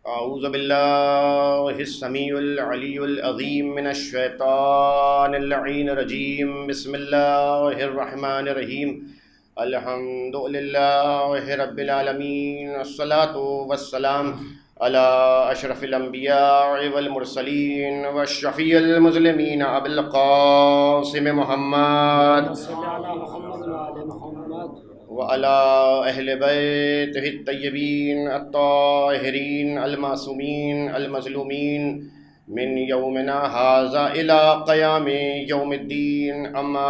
اعوذ باللہ السمیع العلی العظیم من الشیطان اللعین الرجیم بسم اللہ الرحمن الرحیم الحمد للہ رب العالمین الصلاة والسلام علی اشرف الانبیاء والمرسلین والشفیع المذنبین ابی القاسم محمد وعلى أهل بيته الطيبين الطاهرين المعصومين المظلومين من يومنا هذا إلى قيام يوم الدين أما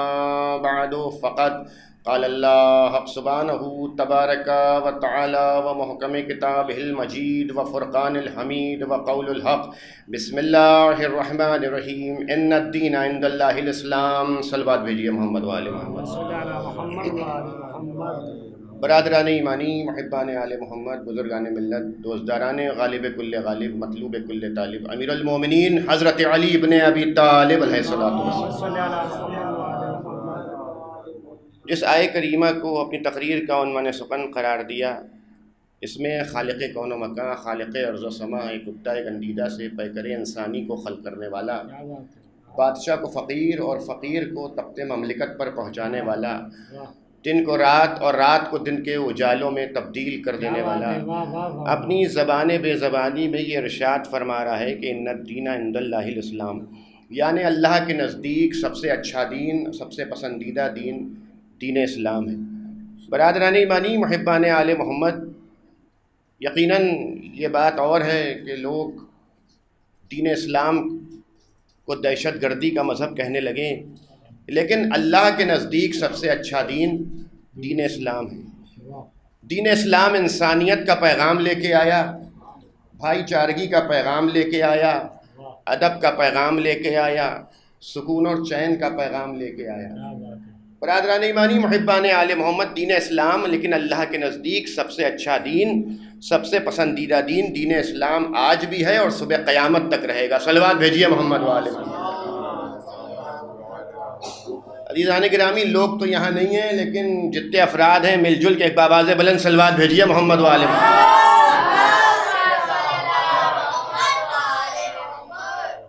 بعد فقد قال الله سبحانه تبارك وتعالى ومحكم كتابه المجيد وفرقان الحميد وقول الحق بسم الله الرحمن الرحيم إن الدين عند الله الإسلام صلوات بھیجیے محمد وآل محمد. برادران ایمانی، محبان آل محمد، بزرگان ملت، دوستداران غالب کل غالب، مطلوب کل طالب، امیر المومنین حضرت علی ابن ابی طالب علیہ السلام. جس آیے کریمہ کو اپنی تقریر کا عنوان سخن قرار دیا، اس میں خالق کون و مکان، خالق ارض و سما، ایک کتا گندیدہ سے پیکر انسانی کو خلق کرنے والا، بادشاہ کو فقیر اور فقیر کو تخت مملکت پر پہنچانے والا، دن کو رات اور رات کو دن کے اجالوں میں تبدیل کر دینے والا، اپنی زبان بے زبانی میں یہ ارشاد فرما رہا ہے کہ ان الدین عند اللہ الاسلام، یعنی اللہ کے نزدیک سب سے اچھا دین، سب سے پسندیدہ دین دین اسلام ہے. برادران ایمانی، محبان آل محمد، یقیناً یہ بات اور ہے کہ لوگ دین اسلام کو دہشت گردی کا مذہب کہنے لگیں، لیکن اللہ کے نزدیک سب سے اچھا دین دین اسلام ہے. دین اسلام انسانیت کا پیغام لے کے آیا، بھائی چارگی کا پیغام لے کے آیا، ادب کا پیغام لے کے آیا، سکون اور چین کا پیغام لے کے آیا. برادران ایمانی، محبان آل محمد، دین اسلام لیکن اللہ کے نزدیک سب سے اچھا دین، سب سے پسندیدہ دین دین اسلام آج بھی ہے اور صبح قیامت تک رہے گا. صلوات بھیجیے محمد وآل محمد. عزیزان گرامی، لوگ تو یہاں نہیں ہیں، لیکن جتنے افراد ہیں مل جل کے ایک بآواز بلند صلوات بھیجیے محمد وآل محمد.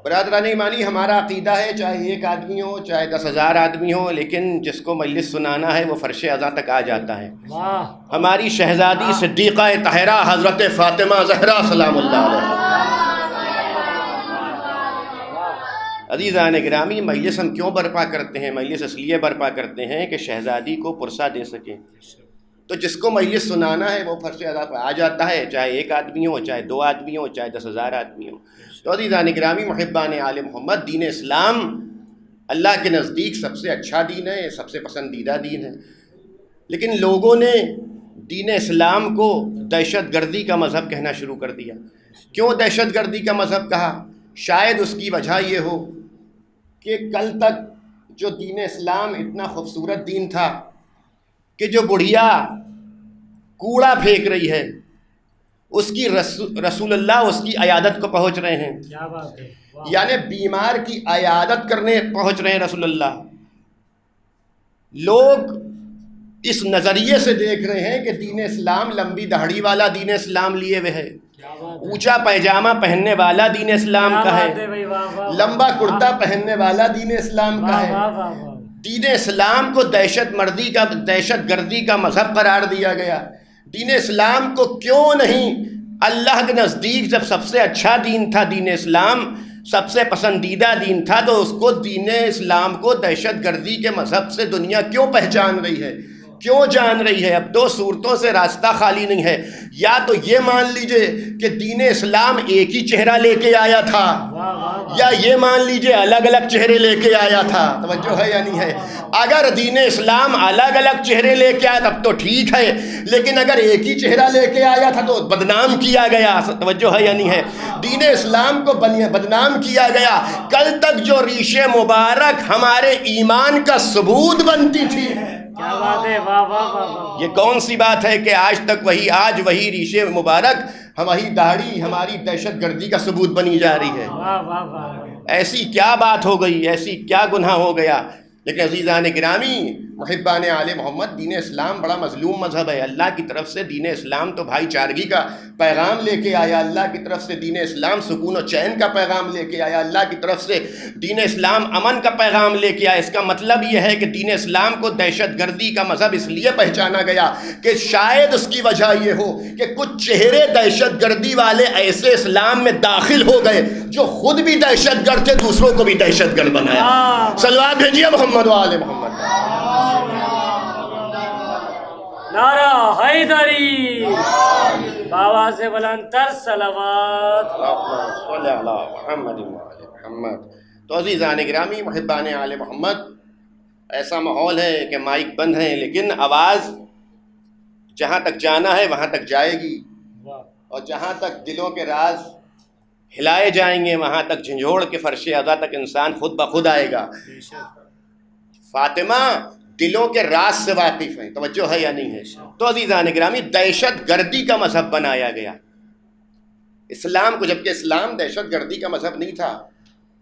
برادران ایمانی، ہمارا عقیدہ ہے چاہے ایک آدمی ہو چاہے 10,000 آدمی ہو، لیکن جس کو مجلس سنانا ہے وہ فرش اذاں تک آ جاتا ہے. ہماری شہزادی صدیقہ طاہرہ حضرت فاطمہ زہرا سلام اللہ علیہ. عزیزان گرامی، مجلس ہم کیوں برپا کرتے ہیں؟ مجلس اس لیے برپا کرتے ہیں کہ شہزادی کو پرسہ دے سکیں. تو جس کو مجلس سنانا ہے وہ فرش اذاں پر آ جاتا ہے، چاہے ایک آدمی ہو چاہے 2 آدمی ہو چاہے 10,000 آدمی ہو. تو عزیزان گرامی، محبان آل محمد، دین اسلام اللہ کے نزدیک سب سے اچھا دین ہے، سب سے پسندیدہ دین ہے. لیکن لوگوں نے دین اسلام کو دہشت گردی کا مذہب کہنا شروع کر دیا. کیوں دہشت گردی کا مذہب کہا؟ شاید اس کی وجہ یہ ہو کہ کل تک جو دین اسلام اتنا خوبصورت دین تھا کہ جو بڑھیا کوڑا پھینک رہی ہے اس کی رسول اللہ اس کی عیادت کو پہنچ رہے ہیں. کیا بات ہے، یعنی بیمار کی عیادت کرنے پہنچ رہے ہیں رسول اللہ. لوگ اس نظریے سے دیکھ رہے ہیں کہ دین اسلام لمبی داڑھی والا دین اسلام لیے ہوئے ہے، اونچا پیجامہ پہننے والا دین اسلام کا ہے، لمبا کرتا پہننے والا دین اسلام کا ہے. دین اسلام کو دہشت گردی کا مذہب قرار دیا گیا. دین اسلام کو کیوں نہیں؟ اللہ کے نزدیک جب سب سے اچھا دین تھا دین اسلام، سب سے پسندیدہ دین تھا، تو اس کو دین اسلام کو دہشت گردی کے مذہب سے دنیا کیوں پہچان رہی ہے، کیوں جان رہی ہے؟ اب 2 صورتوں سے راستہ خالی نہیں ہے. یا تو یہ مان لیجئے کہ دین اسلام ایک ہی چہرہ لے کے آیا تھا، یا یہ مان لیجئے الگ الگ چہرے لے کے آیا تھا. توجہ ہے یا نہیں ہے؟ اگر دین اسلام الگ الگ چہرے لے کے آیا تب تو ٹھیک ہے، لیکن اگر ایک ہی چہرہ لے کے آیا تھا تو بدنام کیا گیا. توجہ ہے یا نہیں ہے؟ دین اسلام کو بدنام کیا گیا. کل تک جو ریش مبارک ہمارے ایمان کا ثبوت بنتی تھی، کیا بات ہے، واہ واہ واہ. یہ کون سی بات ہے کہ آج تک آج وہی ریش مبارک، وہی داڑھی ہماری دہشت گردی کا ثبوت بنی جا رہی ہے. واہ واہ واہ. ایسی کیا بات ہو گئی، ایسی کیا گناہ ہو گیا لیکن عزیزان گرامی محبان آل محمد، دین اسلام بڑا مظلوم مذہب ہے۔ اللہ کی طرف سے دین اسلام تو بھائی چارگی کا پیغام لے کے آیا، اللہ کی طرف سے دین اسلام سکون و چین کا پیغام لے کے آیا، اللہ کی طرف سے دین اسلام امن کا پیغام لے کے آیا۔ اس کا مطلب یہ ہے کہ دین اسلام کو دہشت گردی کا مذہب اس لیے پہچانا گیا کہ شاید اس کی وجہ یہ ہو کہ کچھ چہرے دہشت گردی والے ایسے اسلام میں داخل ہو گئے جو خود بھی دہشت گرد تھے، دوسروں کو بھی دہشت گرد بنایا۔ صلوات بھیجیے محمد و آل محمد۔ نعرہ حیدری، آواز بلند تر صلوات۔ صلی اللہ محمد و آل محمد۔ تو عزیزان گرامی محبان آل محمد، ایسا ماحول ہے کہ مائک بند ہیں لیکن آواز جہاں تک جانا ہے وہاں تک جائے گی، اور جہاں تک دلوں کے راز ہلائے جائیں گے وہاں تک جھنجھوڑ کے فرش ادا تک انسان خود بخود آئے گا۔ فاطمہ دلوں کے راز سے واقف ہیں، توجہ ہے یا نہیں ہے؟ تو عزیزان گرامی دہشت گردی کا مذہب بنایا گیا اسلام کو، جبکہ اسلام دہشت گردی کا مذہب نہیں تھا،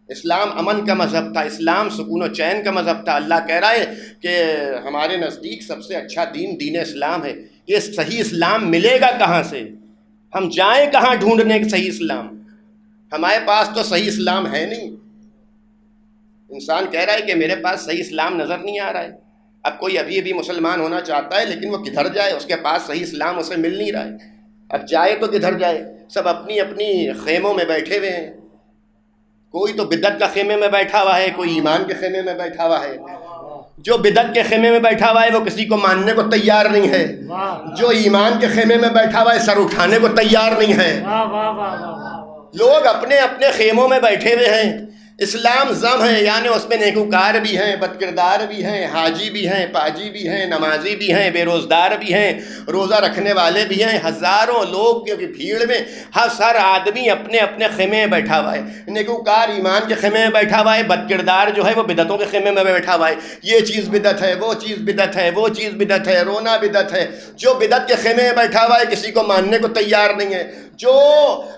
اسلام امن کا مذہب تھا، اسلام سکون و چین کا مذہب تھا۔ اللہ کہہ رہا ہے کہ ہمارے نزدیک سب سے اچھا دین دین اسلام ہے۔ یہ صحیح اسلام ملے گا کہاں سے؟ ہم جائیں کہاں ڈھونڈنے کے صحیح اسلام؟ ہمارے پاس تو صحیح اسلام ہے نہیں۔ انسان کہہ رہا ہے کہ میرے پاس صحیح اسلام نظر نہیں آ رہا ہے۔ اب کوئی ابھی مسلمان ہونا چاہتا ہے لیکن وہ کدھر جائے؟ اس کے پاس صحیح اسلام اسے مل نہیں رہا ہے۔ اب جائے تو کدھر جائے؟ سب اپنی اپنی خیموں میں بیٹھے ہوئے ہیں، کوئی تو بدعت کا خیمے میں بیٹھا ہوا ہے، کوئی ایمان کے خیمے میں بیٹھا ہوا ہے۔ جو بدعت کے خیمے میں بیٹھا ہوا ہے وہ کسی کو ماننے کو تیار نہیں ہے، جو ایمان کے خیمے میں بیٹھا ہوا ہے سر اٹھانے کو تیار نہیں ہے۔ لوگ اپنے اپنے خیموں میں بیٹھے ہوئے ہیں۔ اسلام ضم ہے، یعنی اس میں نیکوکار بھی ہیں، بد کردار بھی ہیں، حاجی بھی ہیں، پاجی بھی ہیں، نمازی بھی ہیں، بے روزدار بھی ہیں، روزہ رکھنے والے بھی ہیں، ہزاروں لوگ کی بھیڑ میں ہر آدمی اپنے اپنے خیمے میں بیٹھا ہوا ہے۔ نیکوکار ایمان کے خیمے میں بیٹھا ہوا ہے، بد کردار جو ہے وہ بدعتوں کے خیمے میں بیٹھا ہوا ہے۔ یہ چیز بدعت ہے، وہ چیز بدعت ہے، وہ چیز بدعت ہے، رونا بدعت ہے۔ جو بدعت کے خیمے میں بیٹھا ہوا ہے کسی کو ماننے کو تیار نہیں ہے۔ جو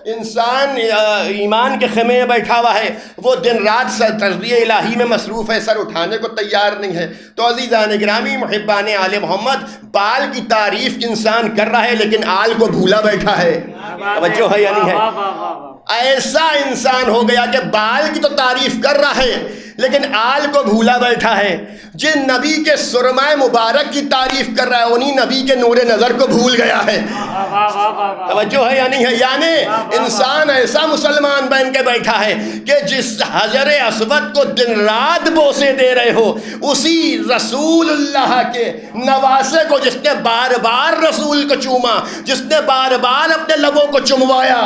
انسان ایمان کے خیمے میں بیٹھا ہوا ہے وہ دن رات تربیت الہی میں مصروف ہے، سر اٹھانے کو تیار نہیں ہے۔ تو عزیزان گرامی محبان آل محمد، بال کی تعریف انسان کر رہا ہے لیکن آل کو بھولا بیٹھا ہے۔ توجہ ہے یا نہیں ہے؟ ایسا انسان ہو گیا کہ بال کی تو تعریف کر رہا ہے لیکن آل کو بھولا بیٹھا ہے۔ جن نبی کے سرمائے مبارک کی تعریف کر رہا ہے انہی نبی کے نور نظر کو بھول گیا ہے۔ توجہ ہے یا نہیں ہے؟ یعنی انسان ایسا مسلمان بن کے بیٹھا ہے کہ جس حجر اسود کو دن رات بوسے دے رہے ہو، اسی رسول اللہ کے نواسے کو جس نے بار بار رسول کو چوما، جس نے بار بار اپنے لبوں کو چموایا،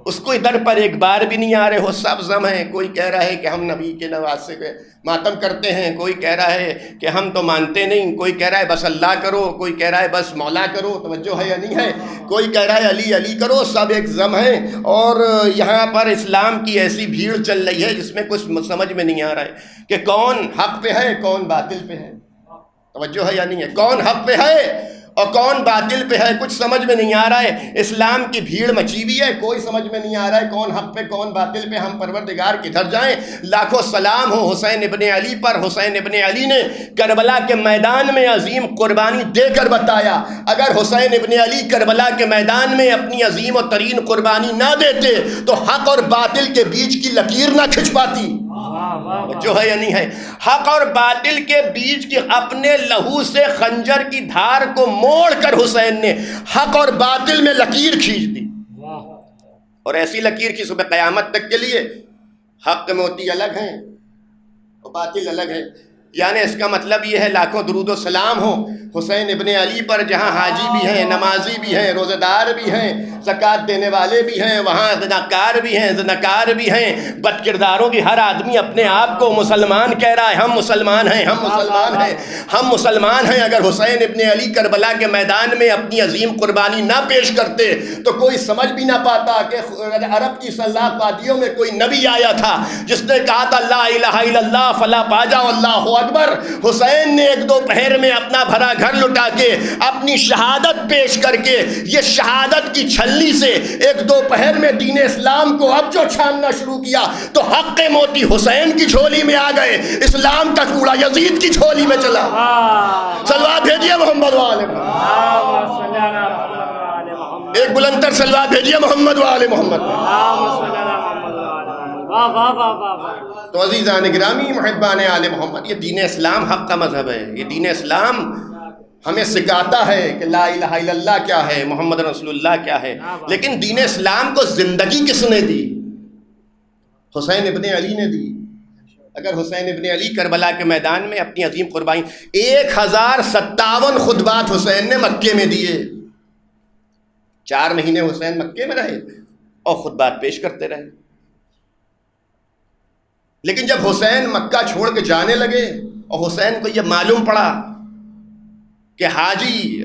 اس کو ادھر پر ایک بار بھی نہیں آ رہے ہو۔ سب ضم ہیں، کوئی کہہ رہا ہے کہ ہم نبی کے نواسے پہ ماتم کرتے ہیں، کوئی کہہ رہا ہے کہ ہم تو مانتے نہیں، کوئی کہہ رہا ہے بس اللہ کرو، کوئی کہہ رہا ہے بس مولا کرو۔ توجہ ہے یا نہیں ہے؟ کوئی کہہ رہا ہے علی علی کرو۔ سب ایک ضم ہیں اور یہاں پر اسلام کی ایسی بھیڑ چل رہی ہے جس میں کچھ سمجھ میں نہیں آ رہا ہے کہ کون حق پہ ہے کون باطل پہ ہے۔ توجہ ہے یا نہیں ہے؟ کون حق پہ ہے اور کون باطل پہ ہے، کچھ سمجھ میں نہیں آ رہا ہے۔ اسلام کی بھیڑ مچی ہوئی ہے، کوئی سمجھ میں نہیں آ رہا ہے کون حق پہ کون باطل پہ۔ ہم پروردگار کدھر جائیں؟ لاکھوں سلام ہو حسین ابن علی پر۔ حسین ابن علی نے کربلا کے میدان میں عظیم قربانی دے کر بتایا، اگر حسین ابن علی کربلا کے میدان میں اپنی عظیم و ترین قربانی نہ دیتے تو حق اور باطل کے بیچ کی لکیر نہ کھنچ پاتی۔ جو ہے یا نہیں ہے؟ حق اور باطل کے بیچ کی اپنے لہو سے خنجر کی دھار کو موڑ کر حسین نے حق اور باطل میں لکیر کھینچ دی، اور ایسی لکیر کی صبح قیامت تک کے لیے حق کے موتی الگ ہیں اور باطل الگ ہے۔ یعنی اس کا مطلب یہ ہے لاکھوں درود و سلام ہو حسین ابن علی پر، جہاں حاجی بھی ہیں، نمازی بھی ہیں، روزہ دار بھی ہیں، زکوٰۃ دینے والے بھی ہیں، وہاں زناکار بھی ہیں، زناکار بھی ہیں، بد کرداروں کی ہر آدمی اپنے آپ کو مسلمان کہہ رہا ہے۔ ہم مسلمان ہیں، ہم مسلمان ہیں، ہم مسلمان ہیں۔ اگر حسین ابن علی کربلا کے میدان میں اپنی عظیم قربانی نہ پیش کرتے تو کوئی سمجھ بھی نہ پاتا کہ عرب کی سلاح وادیوں میں کوئی نبی آیا تھا جس نے کہا تھا لا الہ الا اللہ فلا پا جاؤ، اللہ اکبر. حسین نے ایک دو پہر میں اپنا بھرا گھر لٹا کے اپنی شہادت پیش کر کے یہ شہادت کی چھلنی سے ایک دو پہر میں دین اسلام کو اب جو چھاننا شروع کیا تو حق موتی حسین کی جھولی میں آ گئے, اسلام کا کوڑا یزید کی جھولی میں چلا. صلوات بھیجیے محمد والے محمد, ایک بلند تر صلوات بھیجیے محمد والے محمد. تو عزیزان گرامی محبان آل محمد, یہ دین اسلام حق کا مذہب ہے. یہ دین اسلام ہمیں سکھاتا ہے کہ لا الہ الا اللہ کیا ہے, محمد رسول اللہ کیا ہے. لیکن دین اسلام کو زندگی کس نے دی؟ حسین ابن علی نے دی. اگر حسین ابن علی کربلا کے میدان میں اپنی عظیم قربانی, 1057 خطبات حسین نے مکے میں دیے. 4 مہینے حسین مکے میں رہے اور خطبات پیش کرتے رہے. لیکن جب حسین مکہ چھوڑ کے جانے لگے اور حسین کو یہ معلوم پڑا کہ حاجی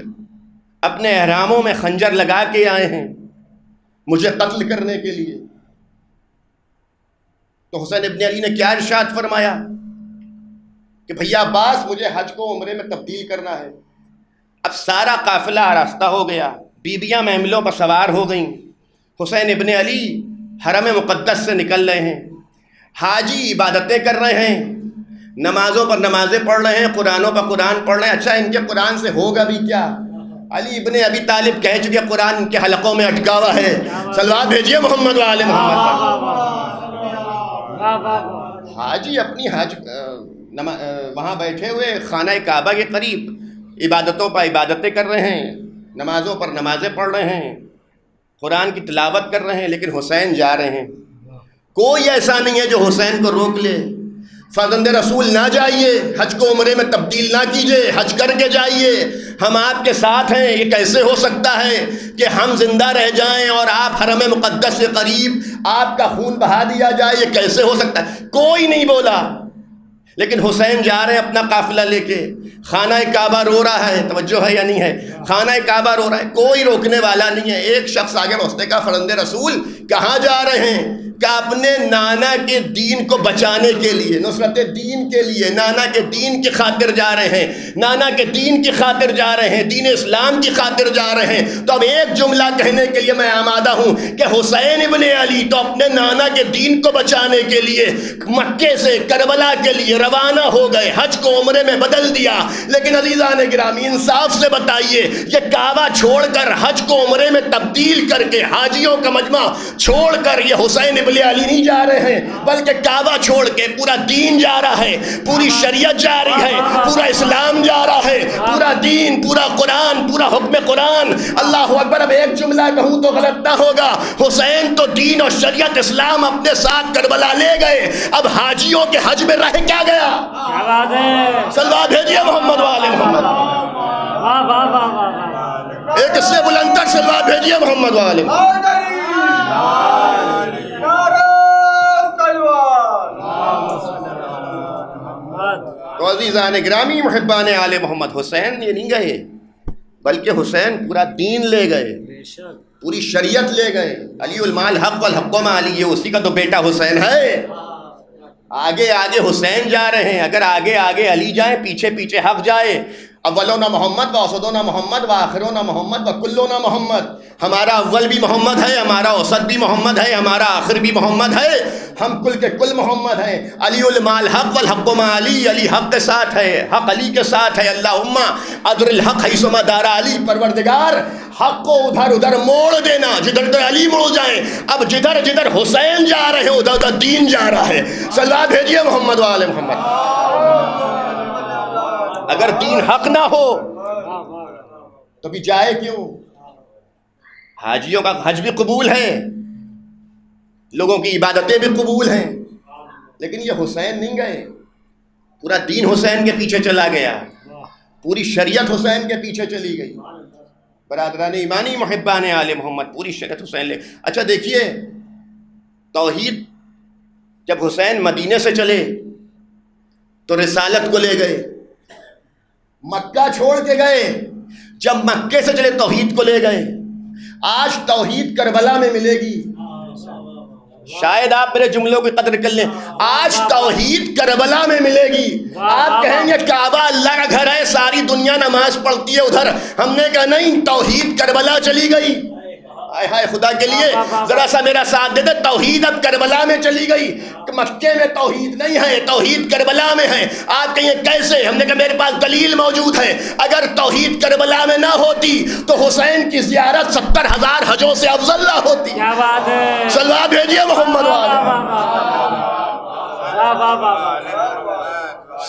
اپنے احراموں میں خنجر لگا کے آئے ہیں مجھے قتل کرنے کے لیے, تو حسین ابن علی نے کیا ارشاد فرمایا کہ بھیا عباس مجھے حج کو عمرے میں تبدیل کرنا ہے. اب سارا قافلہ آراستہ ہو گیا, بیبیاں محملوں پر سوار ہو گئیں. حسین ابن علی حرم مقدس سے نکل رہے ہیں, حاجی عبادتیں کر رہے ہیں, نمازوں پر نمازیں پڑھ رہے ہیں, قرآنوں پر قرآن پڑھ رہے ہیں. اچھا ان کے قرآن سے ہوگا بھی کیا؟ علی ابن ابی طالب کہہ چکے قرآن ان کے حلقوں میں اٹکا ہوا ہے. صلوات بھیجیے محمد والے محمد. حاجی اپنی حج وہاں بیٹھے ہوئے خانہ کعبہ کے قریب عبادتوں پر عبادتیں کر رہے ہیں, نمازوں پر نمازیں پڑھ رہے ہیں, قرآن کی تلاوت کر رہے ہیں, لیکن حسین جا رہے ہیں. کوئی ایسا نہیں ہے جو حسین کو روک لے. فرزند رسول نہ جائیے, حج کو عمرے میں تبدیل نہ کیجیے, حج کر کے جائیے, ہم آپ کے ساتھ ہیں. یہ کیسے ہو سکتا ہے کہ ہم زندہ رہ جائیں اور آپ حرم مقدس سے قریب آپ کا خون بہا دیا جائے؟ یہ کیسے ہو سکتا ہے؟ کوئی نہیں بولا. لیکن حسین جا رہے ہیں اپنا قافلہ لے کے, خانہ کعبہ رو رہا ہے, توجہ ہے یا نہیں ہے؟ خانہ کعبہ رو رہا ہے, کوئی روکنے والا نہیں ہے. ایک شخص آگے پہنچنے کا, فرزند رسول کہاں جا رہے ہیں؟ کہ اپنے نانا کے دین کو بچانے کے لیے, نصرت دین کے لیے, نانا کے دین کی خاطر جا رہے ہیں, نانا کے دین کی خاطر جا رہے ہیں, دین اسلام کی خاطر جا رہے ہیں. تو اب ایک جملہ کہنے کے لیے میں آمادہ ہوں کہ حسین ابن علی تو اپنے نانا کے دین کو بچانے کے لیے مکے سے کربلا کے لیے روانہ ہو گئے, حج کو عمرے میں بدل دیا. لیکن عزیزان گرامی انصاف سے بتائیے, یہ کعبہ چھوڑ کر حج کو عمرے میں تبدیل کر کے حاجیوں کا مجمع چھوڑ کر یہ حسین ابن علی نہیں جا رہے ہیں, بلکہ کعبہ چھوڑ کے پورا دین جا رہا ہے, پوری شریعت جا رہی ہے, پورا اسلام جا رہا ہے, پورا دین, پورا قرآن, پورا حکم قرآن. اللہ اکبر. اب ایک جملہ کہوں تو غلط نہ ہوگا, حسین تو دین اور شریعت اسلام اپنے ساتھ کربلا لے گئے, اب حاجیوں کے حج میں رہ کیا گیا؟ صلوات بھیجیے محمد والے محمد. ایک اس سے بلند تر صلوات بھیجیے محمد والے. تو عزیزان گرامی محبان آل محمد, حسین یہ نہیں گئے بلکہ حسین پورا دین لے گئے, پوری شریعت لے گئے. علی المال حق والحق ما علی, یہ اسی کا تو بیٹا حسین ہے. آگے آگے حسین جا رہے ہیں, اگر آگے آگے علی جائیں, پیچھے پیچھے حق جائے. اولونا محمد و اوسطونا محمد و آخرونا محمد و کلونا محمد. ہمارا اول بھی محمد ہے, ہمارا اوسط بھی محمد ہے, ہمارا آخر بھی محمد ہے, ہم کل کے کل محمد ہیں. علی المال حق والحق ما علی, علی حق کے ساتھ ہے, حق علی کے ساتھ ہے. اللہم ادر الحق حیثما دار علی, پروردگار حق کو ادھر ادھر موڑ دینا, جدھر ادھر علی موڑ جائیں. اب جدھر جدھر حسین جا رہے ہیں ادھر ادھر دین جا رہا ہے. صلوات بھیجیے محمد والے محمد. اگر دین حق نہ ہو تو بھی جائے کیوں؟ حاجیوں کا حج بھی قبول ہے, لوگوں کی عبادتیں بھی قبول ہیں, لیکن یہ حسین نہیں گئے. پورا دین حسین کے پیچھے چلا گیا, پوری شریعت حسین کے پیچھے چلی گئی. برادران ایمانی محبان آل محمد, پوری شریعت حسین لے. اچھا دیکھیے, توحید جب حسین مدینے سے چلے تو رسالت کو لے گئے, مکہ چھوڑ کے گئے, جب مکے سے چلے توحید کو لے گئے. آج توحید کربلا میں ملے گی, شاید آپ میرے جملوں کی قدر کر لیں. آج توحید کربلا میں ملے گی. آپ کہیں گے کعبہ اللہ کا گھر ہے, ساری دنیا نماز پڑھتی ہے ادھر. ہم نے کہا نہیں, توحید کربلا چلی گئی. ہائے ہائے, خدا کے لیے ذرا سا میرا ساتھ دے دے. توحید اب کربلا میں چلی گئی. مکے میں توحید نہیں ہے, توحید کربلا میں ہے. آپ کہیں کیسے؟ ہم نے کہا میرے پاس دلیل موجود ہے. اگر توحید کربلا میں نہ ہوتی تو حسین کی زیارت 70,000 حجوں سے افضل نہ ہوتی. کیا بات ہے, صلوات بھیجیے محمد والے.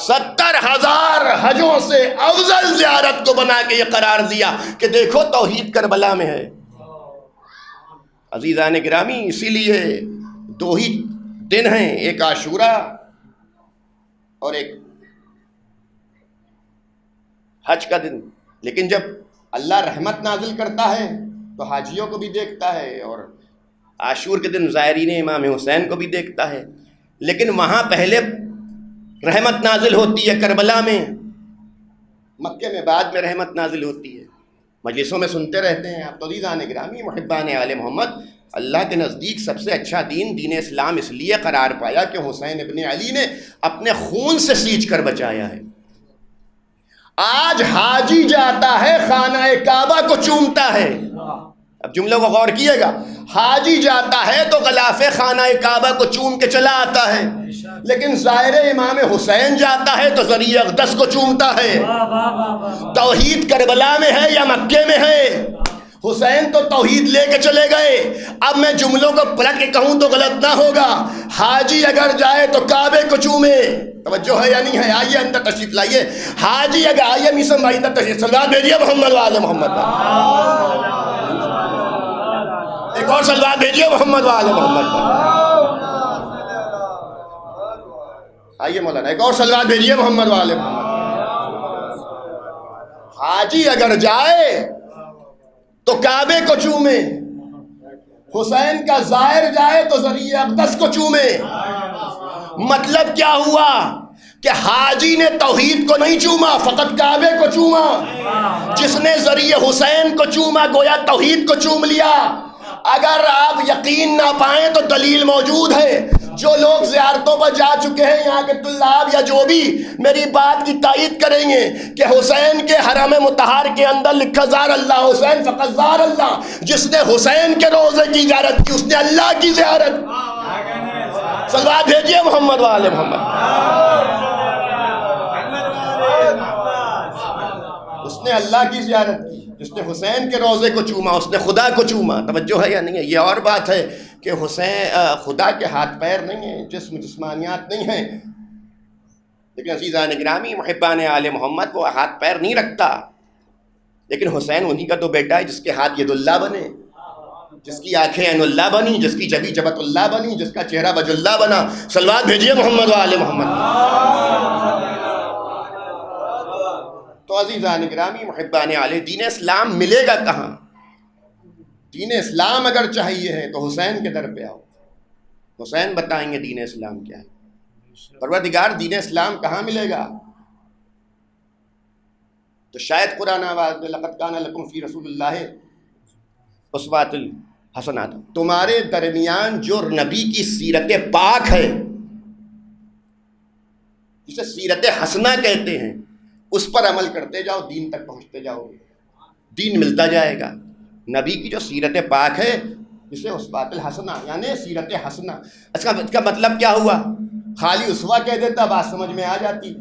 70,000 حجوں سے افضل زیارت کو بنا کے یہ قرار دیا کہ دیکھو توحید کربلا میں ہے. عزیزان گرامی, اسی لیے 2 ہی دن ہیں, ایک عاشورہ اور ایک حج کا دن. لیکن جب اللہ رحمت نازل کرتا ہے تو حاجیوں کو بھی دیکھتا ہے, اور عاشور کے دن زائرین امام حسین کو بھی دیکھتا ہے. لیکن وہاں پہلے رحمت نازل ہوتی ہے کربلا میں, مکے میں بعد میں رحمت نازل ہوتی ہے. مجلسوں میں سنتے رہتے ہیں آپ. تو عزیزان گرامی, محبان آل محمد, اللہ کے نزدیک سب سے اچھا دین دین اسلام اس لیے قرار پایا کہ حسین ابن علی نے اپنے خون سے سینچ کر بچایا ہے. آج حاجی جاتا ہے خانہ کعبہ کو چومتا ہے. اب جملوں کو غور کیے گا. حاجی جاتا ہے تو غلاف خانہ کعبہ کو چوم کے چلا آتا ہے, لیکن زائر امام حسین جاتا ہے تو ذریعہ اقدس کو چومتا ہے. توحید کربلا میں ہے یا مکے میں ہے؟ حسین تو توحید لے کے چلے گئے. اب میں جملوں کو پلٹ کے کہوں تو غلط نہ ہوگا. حاجی اگر جائے تو کعبے کو چومے. توجہ ہے یا نہیں ہے؟ آئیے اندر تشریف لائیے. حاجی اگر آئیے میسم بھائی اندر تشریف. صلوات بھیجیے محمد والے محمد. ایک اور صلوات بھیجیے محمد والے محمد. آئیے مولانا, ایک اور صلوات بھیجیے محمد والے محمد. حاجی اگر جائے تو کعبے کو چومے, حسین کا زائر جائے تو ذریعہ اقدس کو چومے. مطلب کیا ہوا کہ حاجی نے توحید کو نہیں چوما, فقط کعبے کو چوما. جس نے ذریعہ حسین کو چوما گویا توحید کو چوم لیا. اگر آپ یقین نہ پائیں تو دلیل موجود ہے. جو لوگ زیارتوں پر جا چکے ہیں یہاں کے طلاب یا جو بھی میری بات کی تائید کریں گے کہ حسین کے حرم مطہر کے اندر لکھا زار اللہ حسین فقط زار اللہ. جس نے حسین کے روضے کی زیارت کی اس نے اللہ کی زیارت. صلوات بھیجیے محمد والے محمد. اس نے اللہ کی زیارت کی. جس نے حسین کے روضے کو چوما اس نے خدا کو چوما. توجہ ہے یا نہیں ہے؟ یہ اور بات ہے کہ حسین خدا کے ہاتھ پیر نہیں ہیں, جسمانیات نہیں ہیں. لیکن عزیزان گرامی, محبان آل محمد, وہ ہاتھ پیر نہیں رکھتا. لیکن حسین انہی کا تو بیٹا ہے جس کے ہاتھ ید اللہ بنے, جس کی آنکھیں عین اللہ بنی, جس کی جبی جبت اللہ بنی, جس کا چہرہ وجہ اللہ بنا. صلوات بھیجیے محمد والے محمد. تو عزیزان گرامی, محبان علی, دین اسلام ملے گا کہاں؟ دین اسلام اگر چاہیے ہے تو حسین کے در پہ آؤ. حسین بتائیں گے دین اسلام کیا ہے. پروردگار دین اسلام کہاں ملے گا؟ تو شاید قرآن آواز میں لقد کان لکم فی رسول اللہ اسوۃ الحسنہ, تمہارے درمیان جو نبی کی سیرت پاک ہے, جسے سیرت حسنہ کہتے ہیں, اس پر عمل کرتے جاؤ, دین تک پہنچتے جاؤ, دین ملتا جائے گا. نبی کی جو سیرت پاک ہے جسے اسوۃ الحسنہ یعنی سیرت حسنہ. اس کا مطلب کیا ہوا؟ خالی اسوہ کہہ دیتا بات سمجھ میں آ جاتی,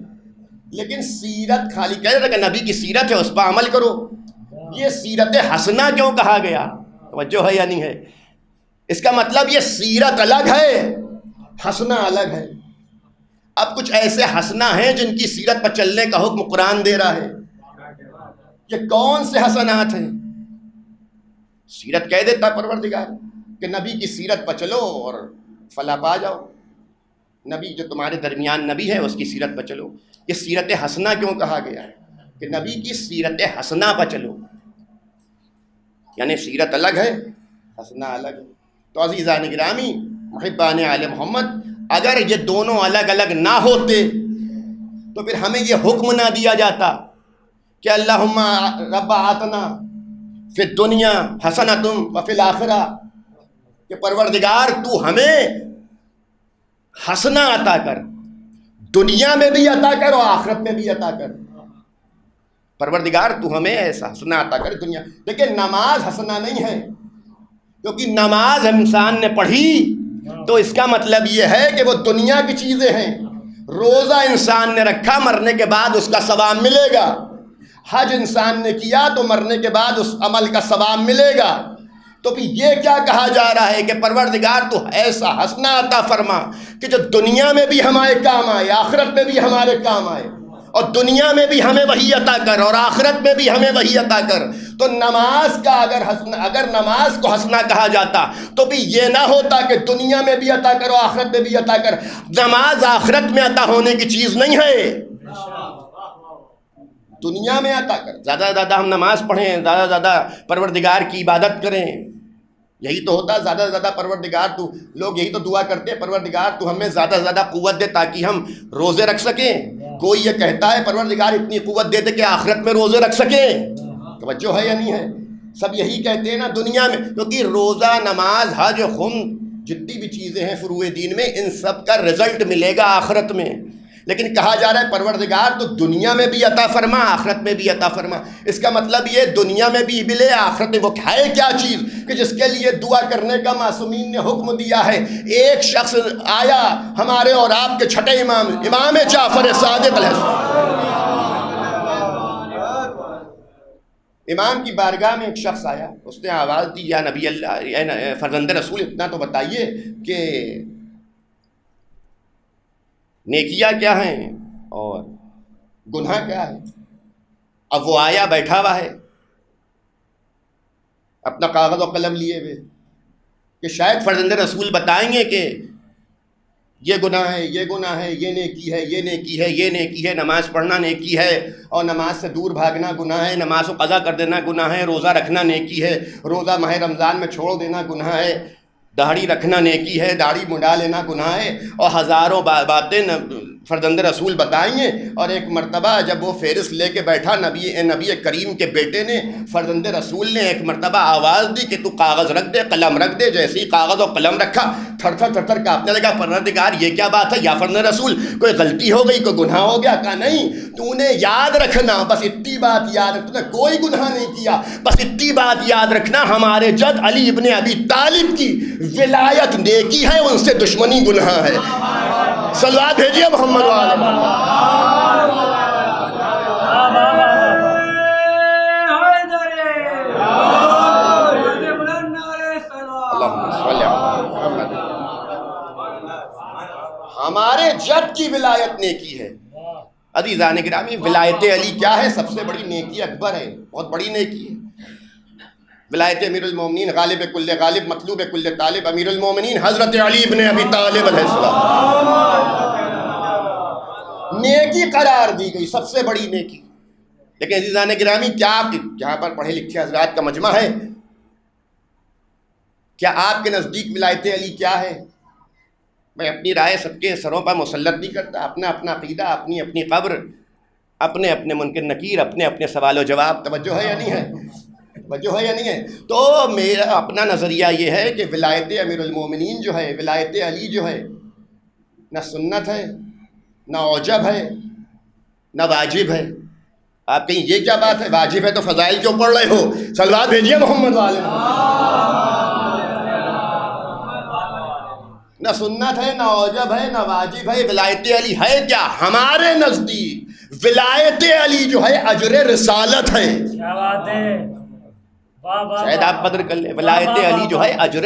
لیکن سیرت خالی کہہ دیتا کہ نبی کی سیرت ہے اس پر عمل کرو. یہ سیرت حسنہ کیوں کہا گیا؟ توجہ ہے یا نہیں ہے؟ اس کا مطلب یہ سیرت الگ ہے, حسنہ الگ ہے. اب کچھ ایسے حسنہ ہیں جن کی سیرت پر چلنے کا حکم قرآن دے رہا ہے. یہ کون سے حسنات ہیں؟ سیرت کہہ دیتا پروردگار کہ نبی کی سیرت پر چلو اور فلاح پا جاؤ. نبی جو تمہارے درمیان نبی ہے اس کی سیرت پر چلو. یہ سیرت حسنہ کیوں کہا گیا ہے کہ نبی کی سیرت حسنہ پر چلو, یعنی سیرت الگ ہے, حسنہ الگ ہے. تو عزیزان گرامی, محبان آل محمد, اگر یہ دونوں الگ الگ نہ ہوتے تو پھر ہمیں یہ حکم نہ دیا جاتا کہ اللہم رب آتنا فی الدنیا حسنۃ وفی الآخرہ کہ پروردگار تو ہمیں ہنسنا عطا کر، دنیا میں بھی عطا کر اور آخرت میں بھی عطا کر۔ پروردگار تو ہمیں ایسا ہنسنا عطا کر دنیا۔ لیکن نماز ہنسنا نہیں ہے، کیونکہ نماز انسان نے پڑھی تو اس کا مطلب یہ ہے کہ وہ دنیا کی چیزیں ہیں۔ روزہ انسان نے رکھا، مرنے کے بعد اس کا ثواب ملے گا۔ حج انسان نے کیا تو مرنے کے بعد اس عمل کا ثواب ملے گا۔ تو پھر یہ کیا کہا جا رہا ہے کہ پروردگار تو ایسا ہنسنا عطا فرما کہ جو دنیا میں بھی ہمارے کام آئے، آخرت میں بھی ہمارے کام آئے، اور دنیا میں بھی ہمیں وہی عطا کر اور آخرت میں بھی ہمیں وہی عطا کر۔ تو نماز کا اگر نماز کو ہنسنا کہا جاتا تو بھی یہ نہ ہوتا کہ دنیا میں بھی عطا کرو آخرت میں بھی عطا کر۔ نماز آخرت میں عطا ہونے کی چیز نہیں ہے، دنیا میں عطا کر۔ زیادہ سے زیادہ ہم نماز پڑھیں، زیادہ سے زیادہ پروردگار کی عبادت کریں، یہی تو ہوتا ہے۔ زیادہ سے زیادہ پروردگار تو، لوگ یہی تو دعا کرتے ہیں، پروردگار تو ہمیں زیادہ سے زیادہ قوت دے تاکہ ہم روزے رکھ سکیں۔ کوئی یہ کہتا ہے پروردگار اتنی قوت دے دے کہ آخرت میں روزے رکھ سکیں؟ توجہ ہے یا نہیں ہے؟ سب یہی کہتے ہیں نا دنیا میں، کیونکہ روزہ، نماز، حج، خم، جتنی بھی چیزیں ہیں فروع دین میں، ان سب کا رزلٹ ملے گا آخرت میں۔ لیکن کہا جا رہا ہے پروردگار تو دنیا میں بھی عطا فرما، آخرت میں بھی عطا فرما۔ اس کا مطلب یہ دنیا میں بھی ملے، آخرت میں۔ وہ ہے کیا چیز کہ جس کے لیے دعا کرنے کا معصومین نے حکم دیا ہے؟ ایک شخص آیا ہمارے اور آپ کے چھٹے امام جعفر صادق علیہ السلام، امام کی بارگاہ میں ایک شخص آیا، اس نے آواز دی، یا نبی اللہ، یا فرزند رسول، اتنا تو بتائیے کہ نیکیاں کیا ہیں اور گناہ کیا ہے؟ اب وہ آیا، بیٹھا ہوا ہے اپنا کاغذ و قلم لیے ہوئے کہ شاید فرزند رسول بتائیں گے کہ یہ گناہ ہے، یہ گناہ ہے، یہ نیکی ہے، یہ نیکی ہے، یہ نیکی ہے، نماز پڑھنا نیکی ہے اور نماز سے دور بھاگنا گناہ ہے، نماز کو قضا کر دینا گناہ ہے، روزہ رکھنا نیکی ہے، روزہ ماہ رمضان میں چھوڑ دینا گناہ ہے، داڑھی رکھنا نیکی ہے، داڑھی منڈا لینا گناہ ہے، اور ہزاروں باتیں فرزند رسول بتائیں گے۔ اور ایک مرتبہ جب وہ فہرست لے کے بیٹھا، نبی کریم کے بیٹے نے، فرزند رسول نے ایک مرتبہ آواز دی کہ تو کاغذ رکھ دے، قلم رکھ دے۔ جیسے ہی کاغذ اور قلم رکھا، تھر تھر تھر تھر کانپنے لگا۔ پروردگار یہ کیا بات ہے یا فرزند رسول، کوئی غلطی ہو گئی، کوئی گناہ ہو گیا؟ کہا نہیں، تو نے یاد رکھنا، بس اتنی بات یاد رکھنا، کوئی گناہ نہیں کیا، بس اتنی بات یاد رکھنا، ہمارے جد علی ابن ابی طالب کی ولایت نیکی ہے، ان سے دشمنی گناہ ہے۔ صلوات بھیجیے محمد والے ہمارے جد کی ولایت نیکی ہے۔ عزیزان گرامی، ولایت علی کیا ہے؟ سب سے بڑی نیکی اکبر ہے، بہت بڑی نیکی ہے۔ ولایت امیر المومنین، غالب کل غالب، مطلوب کل طالب، امیر المومنین حضرت علی ابن ابی طالب علیہ السلام نیکی قرار دی گئی، سب سے بڑی نیکی۔ لیکن عزیزان گرامی، کیا آپ جہاں پر پڑھے لکھے حضرات کا مجمع ہے، کیا آپ کے نزدیک ولایت علی کیا ہے؟ میں اپنی رائے سب کے سروں پر مسلط نہیں کرتا، اپنا اپنا عقیدہ، اپنی اپنی قبر، اپنے اپنے منکر نکیر، اپنے اپنے سوال و جواب۔ توجہ ہے یا نہیں ہے؟ توجہ ہے یا نہیں ہے؟ تو میرا اپنا نظریہ یہ ہے کہ ولایت امیر المومنین جو ہے، ولایت علی جو ہے، نہ سنت ہے، نہ اوجب ہے، نہ واجب ہے۔ آپ کہیں یہ کیا بات ہے، واجب ہے تو فضائل کیوں پڑھ رہے ہو؟ صلوات بھیجیے محمد والے۔ نہ سنت ہے، نہ اوجب ہے، نہ واجب ہے، ولایت علی ہے کیا؟ ہمارے نزدیک ولایت علی جو ہے اجر رسالت ہے۔ کیا بات ہے، شاید آپ قدر کر لیں، ولایت علی جو ہے اجر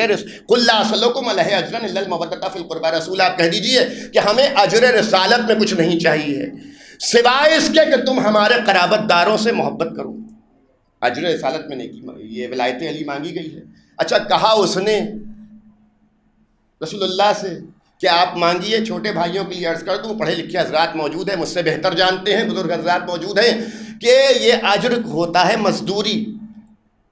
قل لا اسألکم علیہ اجرا الا المودۃ فی القربى۔ رسول آپ کہہ دیجئے کہ ہمیں اجر رسالت میں کچھ نہیں چاہیے سوائے اس کے کہ تم ہمارے قرابت داروں سے محبت کرو۔ اجر رسالت میں نیکی، یہ ولایت علی مانگی گئی ہے۔ اچھا، کہا اس نے رسول اللہ سے کہ آپ مانگیے، چھوٹے بھائیوں کے لیے عرض کر دوں، پڑھے لکھے حضرات موجود ہیں، مجھ سے بہتر جانتے ہیں، بزرگ حضرات موجود ہیں کہ یہ اجر ہوتا ہے مزدوری۔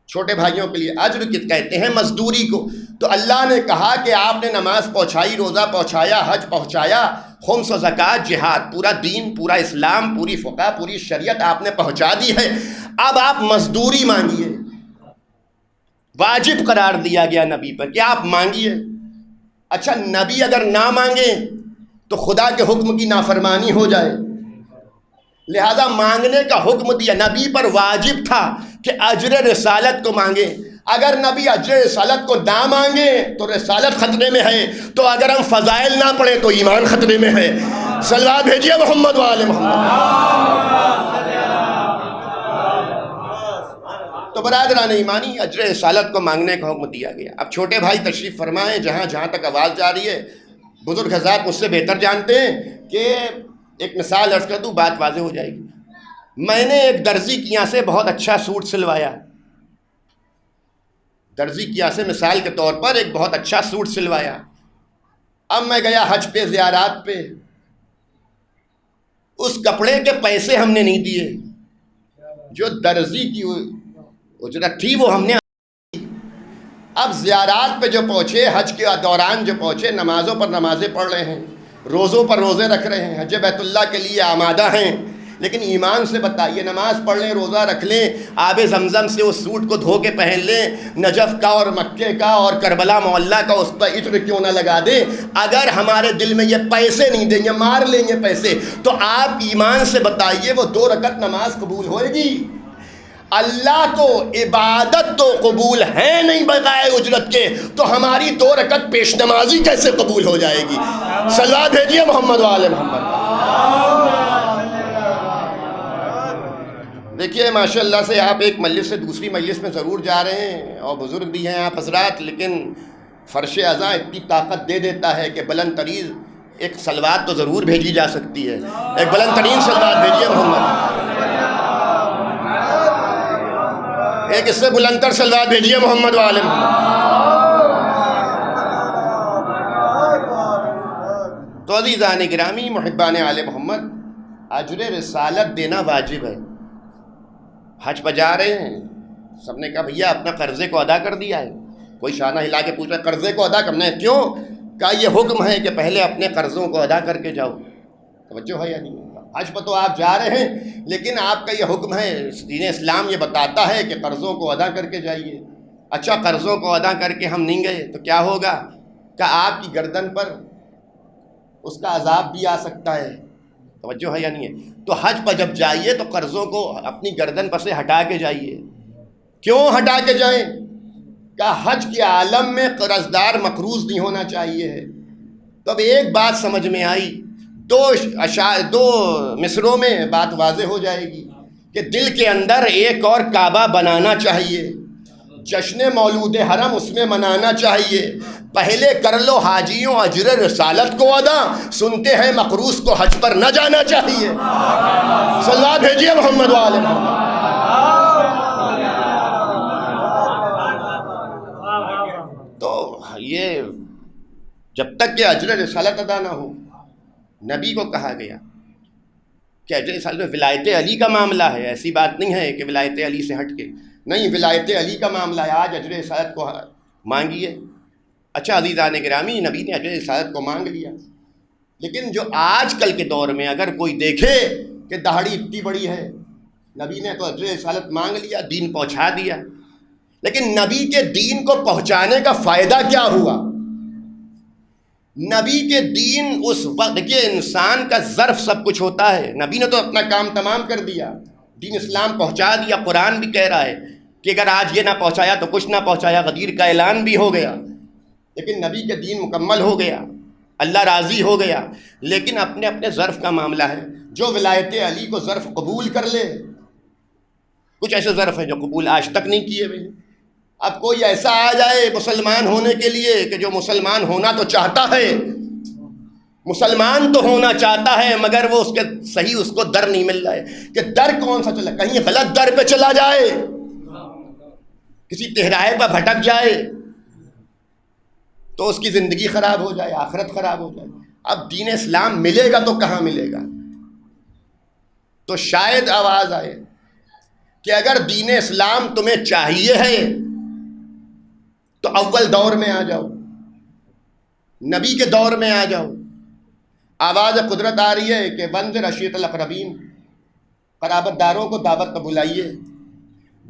چھوٹے بھائیوں کے لیے اجر کہتے ہیں مزدوری کو۔ تو اللہ نے کہا کہ آپ نے نماز پہنچائی، روزہ پہنچایا، حج پہنچایا، خمس و زکوٰۃ، جہاد، پورا دین، پورا اسلام، پوری فقہ، پوری شریعت آپ نے پہنچا دی ہے۔ اب آپ مزدوری مانگیے۔ واجب قرار دیا گیا نبی پر کہ آپ مانگیے. اچھا نبی اگر نہ مانگے تو خدا کے حکم کی نافرمانی ہو جائے، لہذا مانگنے کا حکم دیا. نبی پر واجب تھا کہ اجر رسالت کو مانگے. اگر نبی اجر رسالت کو نہ مانگے تو رسالت خطرے میں ہے، تو اگر ہم فضائل نہ پڑھیں تو ایمان خطرے میں ہے. صلوات بھیجیے محمد وآل محمد. تو برادران ایمانی، اجر رسالت کو مانگنے کا حکم دیا گیا. اب چھوٹے بھائی تشریف فرمائیں. جہاں تک آواز جا رہی ہے، بزرگ حضرات مجھ سے بہتر جانتے ہیں کہ ایک مثال عرض کر دوں، بات واضح ہو جائے گی. میں نے ایک درزی کے یہاں سے بہت اچھا سوٹ سلوایا. درزی کے یہاں سے مثال کے طور پر ایک بہت اچھا سوٹ سلوایا. اب میں گیا حج پہ، زیارات پہ، اس کپڑے کے پیسے ہم نے نہیں دیے، جو درزی کی اجرت تھی وہ ہم نے. اب زیارات پہ جو پہنچے، حج کے دوران جو پہنچے، نمازوں پر نمازیں پڑھ رہے ہیں، روزوں پر روزے رکھ رہے ہیں، حج بیت اللہ کے لیے آمادہ ہیں. لیکن ایمان سے بتائیے، نماز پڑھ لیں، روزہ رکھ لیں، آب زمزم سے اس سوٹ کو دھو کے پہن لیں، نجف کا اور مکے کا اور کربلا معلیٰ کا اس پر عطر کیوں نہ لگا دیں، اگر ہمارے دل میں یہ پیسے نہیں دیں گے، مار لیں گے پیسے، تو آپ ایمان سے بتائیے وہ 2 رکعت نماز قبول ہوئے گی؟ اللہ کو عبادت تو قبول ہے نہیں بغیر اجرت کے، تو ہماری 2 رکعت پیش نمازی کیسے قبول ہو جائے گی؟ صلوات بھیجیے محمد وآل محمد. دیکھیے ماشاءاللہ سے آپ ایک مجلس سے دوسری مجلس میں ضرور جا رہے ہیں، اور بزرگ بھی ہیں آپ حضرات، لیکن فرش اذاں اتنی طاقت دے دیتا ہے کہ بلند ترین ایک صلوات تو ضرور بھیجی جا سکتی ہے. ایک بلند ترین صلوات بھیجیے محمد. ایک اس سے بلند تر صلوات بھیجیے محمد وآل محمد. تو عزیزان گرامی، محبان آل محمد، اجر رسالت دینا واجب ہے. حج پہ جا رہے ہیں، سب نے کہا بھیا اپنا قرضے کو ادا کر دیا ہے. کوئی شانہ ہلا کے پوچھ رہا ہے قرضے کو ادا کرنا ہے؟ کیوں؟ کہا یہ حکم ہے کہ پہلے اپنے قرضوں کو ادا کر کے جاؤ. توجہ ہے یا نہیں؟ حج پہ تو آپ جا رہے ہیں، لیکن آپ کا یہ حکم ہے، دین اسلام یہ بتاتا ہے کہ قرضوں کو ادا کر کے جائیے. اچھا قرضوں کو ادا کر کے ہم نہیں گئے تو کیا ہوگا؟ کہ آپ کی گردن پر اس کا عذاب بھی آ سکتا ہے. توجہ ہے یا نہیں ہے؟ تو حج پر جب جائیے تو قرضوں کو اپنی گردن پر سے ہٹا کے جائیے. کیوں ہٹا کے جائیں؟ کہ حج کے عالم میں قرضدار مقروض نہیں ہونا چاہیے ہے. تو اب ایک بات سمجھ میں آئی، 2 مصروں میں بات واضح ہو جائے گی کہ دل کے اندر ایک اور کعبہ بنانا چاہیے، جشن مولود حرم اس میں منانا چاہیے. پہلے کر لو حاجیوں اجر رسالت کو ادا، سنتے ہیں مقروض کو حج پر نہ جانا چاہیے. صلوات بھیجیے محمد وآل محمد. تو یہ جب تک کہ اجر رسالت ادا نہ ہو، نبی کو کہا گیا کہ اجر رسالت میں ولایت علی کا معاملہ ہے. ایسی بات نہیں ہے کہ ولایت علی سے ہٹ کے، نہیں، ولایت علی کا معاملہ ہے. آج اجر رسالت کو مانگیے. اچھا عزیزان گرامی، نبی نے اجر رسالت کو مانگ لیا، لیکن جو آج کل کے دور میں اگر کوئی دیکھے کہ داڑھی اتنی بڑی ہے، نبی نے تو اجر رسالت مانگ لیا، دین پہنچا دیا، لیکن نبی کے دین کو پہنچانے کا فائدہ کیا ہوا؟ نبی کے دین اس وقت کے انسان کا ظرف سب کچھ ہوتا ہے. نبی نے تو اپنا کام تمام کر دیا، دین اسلام پہنچا دیا. قرآن بھی کہہ رہا ہے کہ اگر آج یہ نہ پہنچایا تو کچھ نہ پہنچایا. غدیر کا اعلان بھی ہو گیا، لیکن نبی کے دین مکمل ہو گیا، اللہ راضی ہو گیا. لیکن اپنے اپنے ظرف کا معاملہ ہے. جو ولایت علی کو ظرف قبول کر لے، کچھ ایسے ظرف ہیں جو قبول آج تک نہیں کیے ہوئے. اب کوئی ایسا آ جائے مسلمان ہونے کے لیے کہ جو مسلمان ہونا تو چاہتا ہے، مسلمان تو ہونا چاہتا ہے، مگر وہ اس کے صحیح اس کو در نہیں مل رہا ہے. کہ در کون سا چلا، کہیں غلط در پہ چلا جائے، کسی تہراہے پہ بھٹک جائے تو اس کی زندگی خراب ہو جائے، آخرت خراب ہو جائے. اب دین اسلام ملے گا تو کہاں ملے گا؟ تو شاید آواز آئے کہ اگر دین اسلام تمہیں چاہیے ہے تو اول دور میں آ جاؤ، نبی کے دور میں آ جاؤ. آواز قدرت آ رہی ہے کہ وانذر عشیرۃ الاقربین، قرابت داروں کو دعوت پر بلائیے.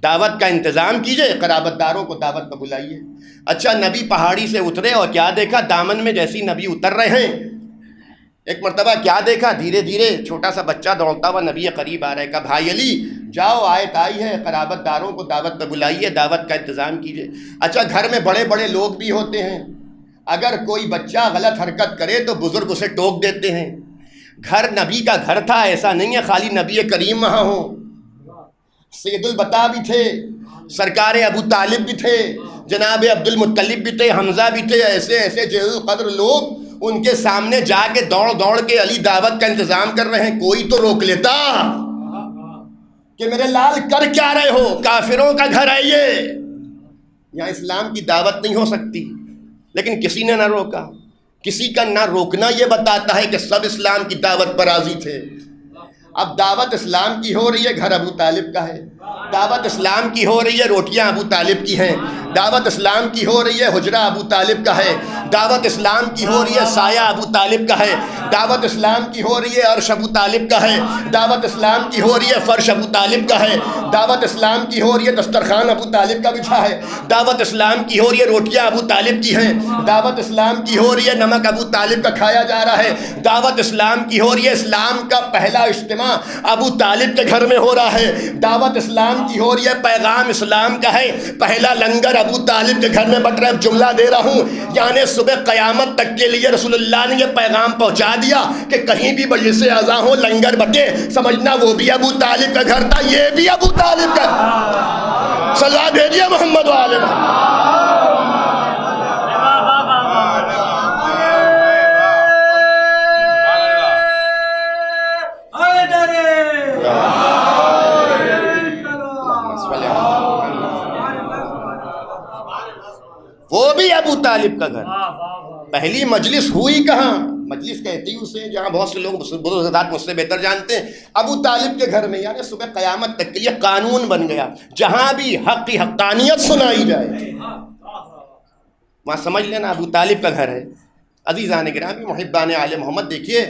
دعوت کا انتظام کیجئے، قرابت داروں کو دعوت پہ بلائیے۔ اچھا نبی پہاڑی سے اترے اور کیا دیکھا؟ دامن میں جیسی نبی اتر رہے ہیں، ایک مرتبہ کیا دیکھا؟ دھیرے دھیرے چھوٹا سا بچہ دوڑتا ہوا نبی قریب آ رہا ہے۔ کہا بھائی علی جاؤ، آیت آئی ہے، قرابت داروں کو دعوت پہ بلائیے، دعوت کا انتظام کیجئے۔ اچھا گھر میں بڑے بڑے لوگ بھی ہوتے ہیں، اگر کوئی بچہ غلط حرکت کرے تو بزرگ اسے ٹوک دیتے ہیں۔ گھر نبی کا گھر تھا، ایسا نہیں ہے خالی نبی کریم وہاں ہو، سید البتا بھی تھے، سرکار ابو طالب بھی تھے، جناب عبد المطلب بھی تھے، حمزہ بھی تھے، ایسے ایسے جلیل القدر لوگ، ان کے سامنے جا کے دوڑ دوڑ کے علی دعوت کا انتظام کر رہے ہیں۔ کوئی تو روک لیتا کہ میرے لال کر کیا رہے ہو، کافروں کا گھر ہے یہ، یہاں اسلام کی دعوت نہیں ہو سکتی، لیکن کسی نے نہ روکا۔ کسی کا نہ روکنا یہ بتاتا ہے کہ سب اسلام کی دعوت پر راضی تھے۔ اب دعوت اسلام کی ہو رہی ہے، گھر ابو طالب کا ہے، دعوت اسلام کی ہو رہی ہے، روٹیاں ابو طالب کی ہیں، دعوت اسلام کی ہو رہی ہے، حجرہ ابو طالب کا ہے، دعوت اسلام کی ہو رہی ہے، سایہ ابو طالب کا ہے، دعوت اسلام کی ہو رہی ہے، عرش ابو طالب کا ہے، دعوت اسلام کی ہو رہی ہے، فرش ابو طالب کا ہے، دعوت اسلام کی ہو رہی ہے، دسترخوان ابو طالب کا بچھا ہے، دعوت اسلام کی ہو رہی ہے، روٹیاں ابو طالب کی ہیں، دعوت اسلام کی ہو رہی ہے، نمک ابو طالب کا کھایا جا رہا ہے، دعوت اسلام کی ہو رہی ہے، اسلام کا پہلا اجتماع ابو طالب کے گھر میں ہو رہا ہے، دعوت اسلام کی ہو رہی ہے، پیغام اسلام کا ہے، پہلا لنگر ابو طالب کے گھر میں بٹ رہا ہے۔ جملہ دے رہا ہوں، یعنی صبح قیامت تک کے لیے رسول اللہ نے یہ پیغام پہنچا دیا کہ کہیں بھی مجلس اذان ہو، لنگر بٹے، سمجھنا وہ بھی ابو طالب کا گھر تھا، یہ بھی ابو طالب کا۔ صلوات بھیجیے محمد وآل محمد۔ وہ بھی ابو طالب کا گھر۔ پہلی مجلس ہوئی کہاں؟ مجلس کہتی ہی اسے جہاں بہت سے لوگ بزرگ حضرات مجھ سے بہتر جانتے ہیں، ابو طالب کے گھر میں، یعنی صبح قیامت تک کے لیے قانون بن گیا، جہاں بھی حق کی حقانیت سنائی جائے وہاں سمجھ لینا ابو طالب کا گھر ہے۔ عزیزان گرامی، محبان آل محمد، دیکھیے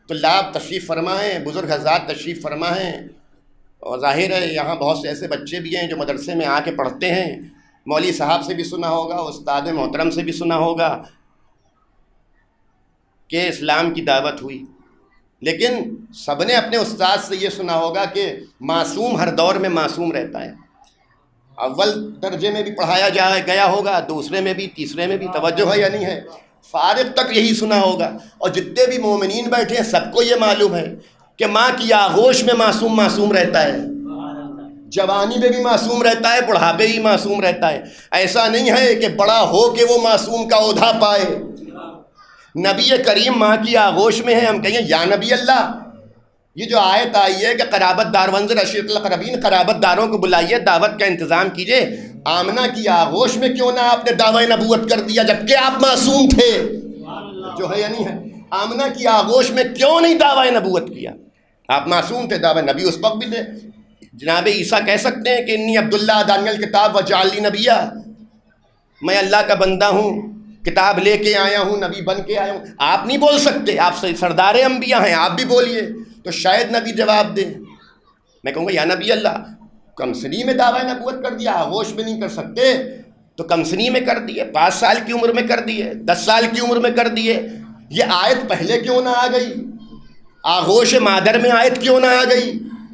طلاب تشریف فرما ہیں، بزرگ حضرات تشریف فرما ہیں، اور ظاہر ہے یہاں بہت سے ایسے بچے بھی ہیں جو مدرسے میں آ کے پڑھتے ہیں، مولوی صاحب سے بھی سنا ہوگا، استاد محترم سے بھی سنا ہوگا کہ اسلام کی دعوت ہوئی، لیکن سب نے اپنے استاد سے یہ سنا ہوگا کہ معصوم ہر دور میں معصوم رہتا ہے۔ اول درجے میں بھی پڑھایا گیا ہوگا، دوسرے میں بھی، تیسرے میں بھی، توجہ ہے یا نہیں ہے؟ فارغ تک یہی سنا ہوگا، اور جتنے بھی مومنین بیٹھے ہیں سب کو یہ معلوم ہے کہ ماں کی آغوش میں معصوم معصوم رہتا ہے، جوانی میں بھی معصوم رہتا ہے، بڑھاپے ہی معصوم رہتا ہے۔ ایسا نہیں ہے کہ بڑا ہو کے وہ معصوم کا عہدہ پائے۔ نبی کریم ماں کی آغوش میں ہے، ہم کہیں یا نبی اللہ، یہ جو آیت آئی ہے کہ قرابت دار وانذر عشیرتک الاقربین، قرابت داروں کو بلائیے، دعوت کا انتظام کیجئے، آمنہ کی آغوش میں کیوں نہ آپ نے دعوی نبوت کر دیا جبکہ آپ معصوم تھے؟ جو ہے یا نہیں ہے؟ آمنہ کی آغوش میں کیوں نہیں دعوی نبوت کیا؟ آپ معصوم تھے، دعوی نبی اس وقت بھی تھے۔ جناب عیسیٰ کہہ سکتے ہیں کہ انی عبداللہ دانی الکتاب وجعلنی نبیہ، میں اللہ کا بندہ ہوں، کتاب لے کے آیا ہوں، نبی بن کے آیا ہوں۔ آپ نہیں بول سکتے، آپ سردار انبیاء ہیں، آپ بھی بولیے، تو شاید نبی جواب دے۔ میں کہوں گا یا نبی اللہ، کمسنی میں دعوی نبوت کر دیا، آغوش میں نہیں کر سکتے تو کمسنی میں کر دیے، 5 سال کی عمر میں کر دیے، 10 سال کی عمر میں کر دیے۔ یہ آیت پہلے کیوں نہ آ گئی؟ آغوش مادر میں آیت کیوں نہ آ گئی؟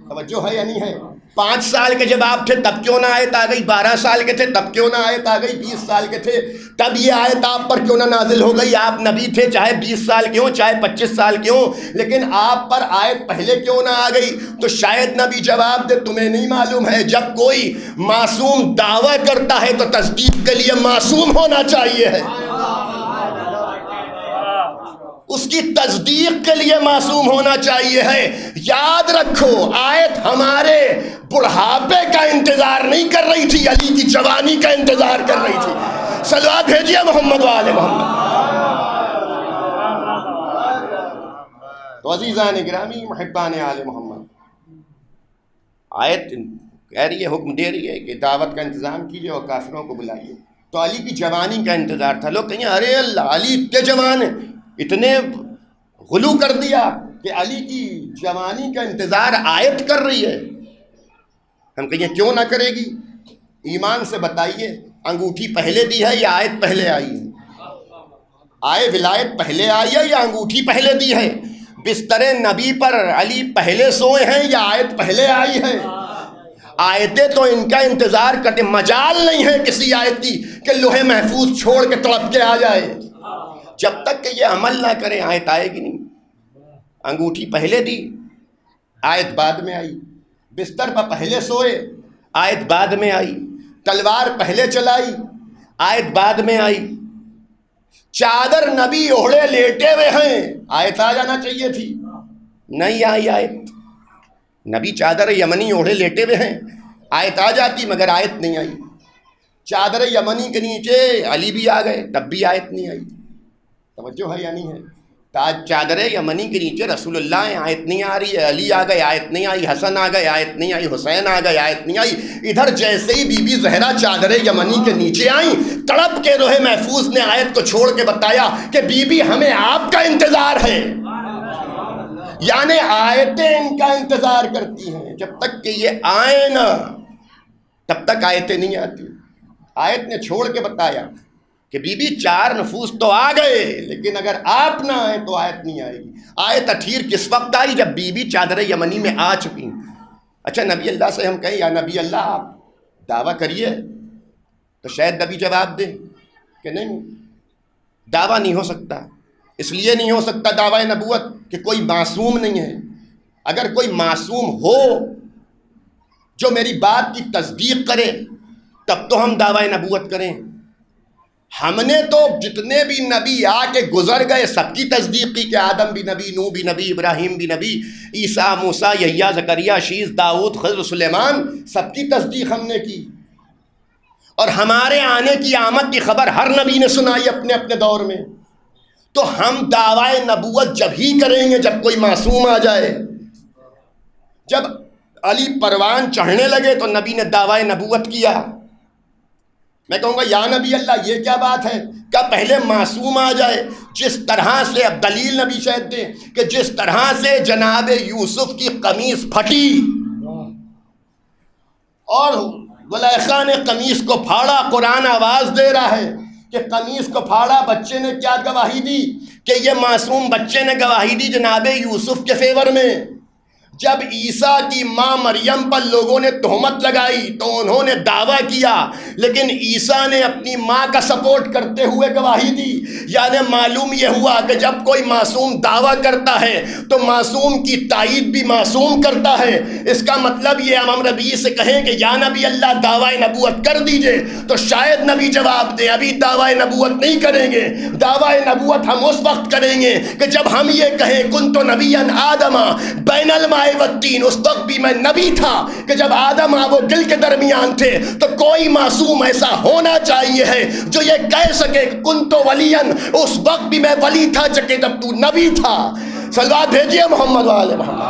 توجہ ہے یا نہیں ہے؟ 5 سال کے جب آپ تھے تب کیوں نہ آیت آ گئی؟ 12 سال کے تھے تب کیوں نہ آیت آ گئی؟ 20 سال کے تھے تب یہ آیت آپ پر کیوں نہ نازل ہو گئی؟ آپ نبی تھے، چاہے 20 سال کے ہوں، چاہے 25 سال کے ہوں، لیکن آپ پر آیت پہلے کیوں نہ آ گئی؟ تو شاید نبی جواب دے، تمہیں نہیں معلوم ہے، جب کوئی معصوم دعویٰ کرتا ہے تو تصدیق کے لیے معصوم ہونا چاہیے ہے، اس کی تصدیق کے لیے معصوم ہونا چاہیے ہے۔ یاد رکھو، آیت ہمارے بڑھاپے کا انتظار نہیں کر رہی تھی، علی کی جوانی کا انتظار کر رہی تھی۔ صلوات بھیجیے محمد وآل محمد۔ تو عزیزان گرامی، محبان آل محمد، آیت کہہ رہی ہے، حکم دے رہی ہے کہ دعوت کا انتظام کیجئے اور کافروں کو بلائیے۔ تو علی کی جوانی کا انتظار تھا۔ لوگ کہیں ارے اللہ، علی اتنے جوان ہیں، اتنے غلو کر دیا کہ علی کی جوانی کا انتظار آیت کر رہی ہے۔ ہم کہیں کیوں نہ کرے گی؟ ایمان سے بتائیے، انگوٹھی پہلے دی ہے یا آیت پہلے آئی ہے؟ آئے ولایت پہلے آئی ہے یا انگوٹھی پہلے دی ہے؟ بستر نبی پر علی پہلے سوئے ہیں یا آیت پہلے آئی ہے؟ آیتیں تو ان کا انتظار کرتے، مجال نہیں ہے کسی آیت کی کہ لوح محفوظ چھوڑ کے تڑپ کے آ جائے۔ جب تک کہ یہ عمل نہ کریں آیت آئے گی نہیں۔ انگوٹھی پہلے دی، آیت بعد میں آئی۔ بستر پر پہلے سوئے، آیت بعد میں آئی۔ تلوار پہلے چلائی، آیت بعد میں آئی۔ چادر نبی اوڑھے لیٹے ہوئے ہیں، آیت آ جانا چاہیے تھی، نہیں آئی آیت۔ نبی چادر یمنی اوڑھے لیٹے ہوئے ہیں، آیت آ جاتی مگر آیت نہیں آئی۔ چادر یمنی کے نیچے علی بھی آ گئے، تب بھی آیت نہیں آئی۔ توجہ ہے یا نہیں ہے؟ چادر یمنی کے نیچے رسول اللہ ہیں، آیت نہیں آ رہی ہے۔ علی آ گئے، آیت نہیں آئی۔ حسن آ گئے، آیت نہیں آئی۔ حسین آ گئے، آیت نہیں آئی۔ ادھر جیسے ہی بی بی زہرا چادر یمنی کے نیچے آئیں، تڑپ کے روح محفوظ نے آیت کو چھوڑ کے بتایا کہ بی بی ہمیں آپ کا انتظار ہے۔ یعنی آیتیں ان کا انتظار کرتی ہیں، جب تک کہ یہ آئیں نا تب تک آیتیں نہیں آتی۔ آیت نے چھوڑ کے بتایا کہ بی بی 4 نفوس تو آ گئے، لیکن اگر آپ نہ آئے تو آیت نہیں آئے گی۔ آیت اٹھیر کس وقت آئی؟ جب بی بی چادر یمنی میں آ چکی۔ اچھا نبی اللہ سے ہم کہیں یا نبی اللہ آپ دعویٰ کریے، تو شاید نبی جواب دیں کہ نہیں، دعویٰ نہیں ہو سکتا۔ اس لیے نہیں ہو سکتا دعویٰ نبوت کہ کوئی معصوم نہیں ہے۔ اگر کوئی معصوم ہو جو میری بات کی تصدیق کرے تب تو ہم دعویٰ نبوت کریں۔ ہم نے تو جتنے بھی نبی آ کے گزر گئے سب کی تصدیق کی کہ آدم بھی نبی، نوح بھی نبی، ابراہیم بھی نبی، عیسیٰ، موسیٰ، یحییٰ، زکریا، شیس، داؤد، خضر، سلیمان، سب کی تصدیق ہم نے کی۔ اور ہمارے آنے کی آمد کی خبر ہر نبی نے سنائی اپنے اپنے دور میں۔ تو ہم دعویٰ نبوت جب ہی کریں گے جب کوئی معصوم آ جائے۔ جب علی پروان چڑھنے لگے تو نبی نے دعویٰ نبوت کیا۔ میں کہوں گا یا نبی اللہ یہ کیا بات ہے کہ پہلے معصوم آ جائے؟ جس طرح سے، اب دلیل نبی شاید دیں کہ جس طرح سے جناب یوسف کی قمیص پھٹی اور زلیخا نے قمیص کو پھاڑا، قرآن آواز دے رہا ہے کہ قمیص کو پھاڑا، بچے نے کیا گواہی دی کہ یہ معصوم بچے نے گواہی دی جناب یوسف کے فیور میں۔ جب عیسیٰ کی ماں مریم پر لوگوں نے تہمت لگائی تو انہوں نے دعویٰ کیا، لیکن عیسیٰ نے اپنی ماں کا سپورٹ کرتے ہوئے گواہی دی۔ یعنی معلوم یہ ہوا کہ جب کوئی معصوم دعویٰ کرتا ہے تو معصوم کی تائید بھی معصوم کرتا ہے۔ اس کا مطلب یہ ہم نبی سے کہیں کہ یا نبی اللہ دعویٰ نبوت کر دیجئے تو شاید نبی جواب دیں ابھی دعویٰ نبوت نہیں کریں گے۔ دعویٰ نبوت ہم اس وقت کریں گے کہ جب ہم یہ کہیں کنت نبیا آدم بین الماء والتین، اس وقت بھی میں نبی تھا کہ جب آدم آب و گل کے درمیان تھے۔ تو کوئی معصوم ایسا ہونا چاہیے ہے جو یہ کہہ سکے کنت ولیا، اس وقت بھی میں ولی تھا جب تو نبی تھا۔ صلوات بھیجیے محمد والے محمد۔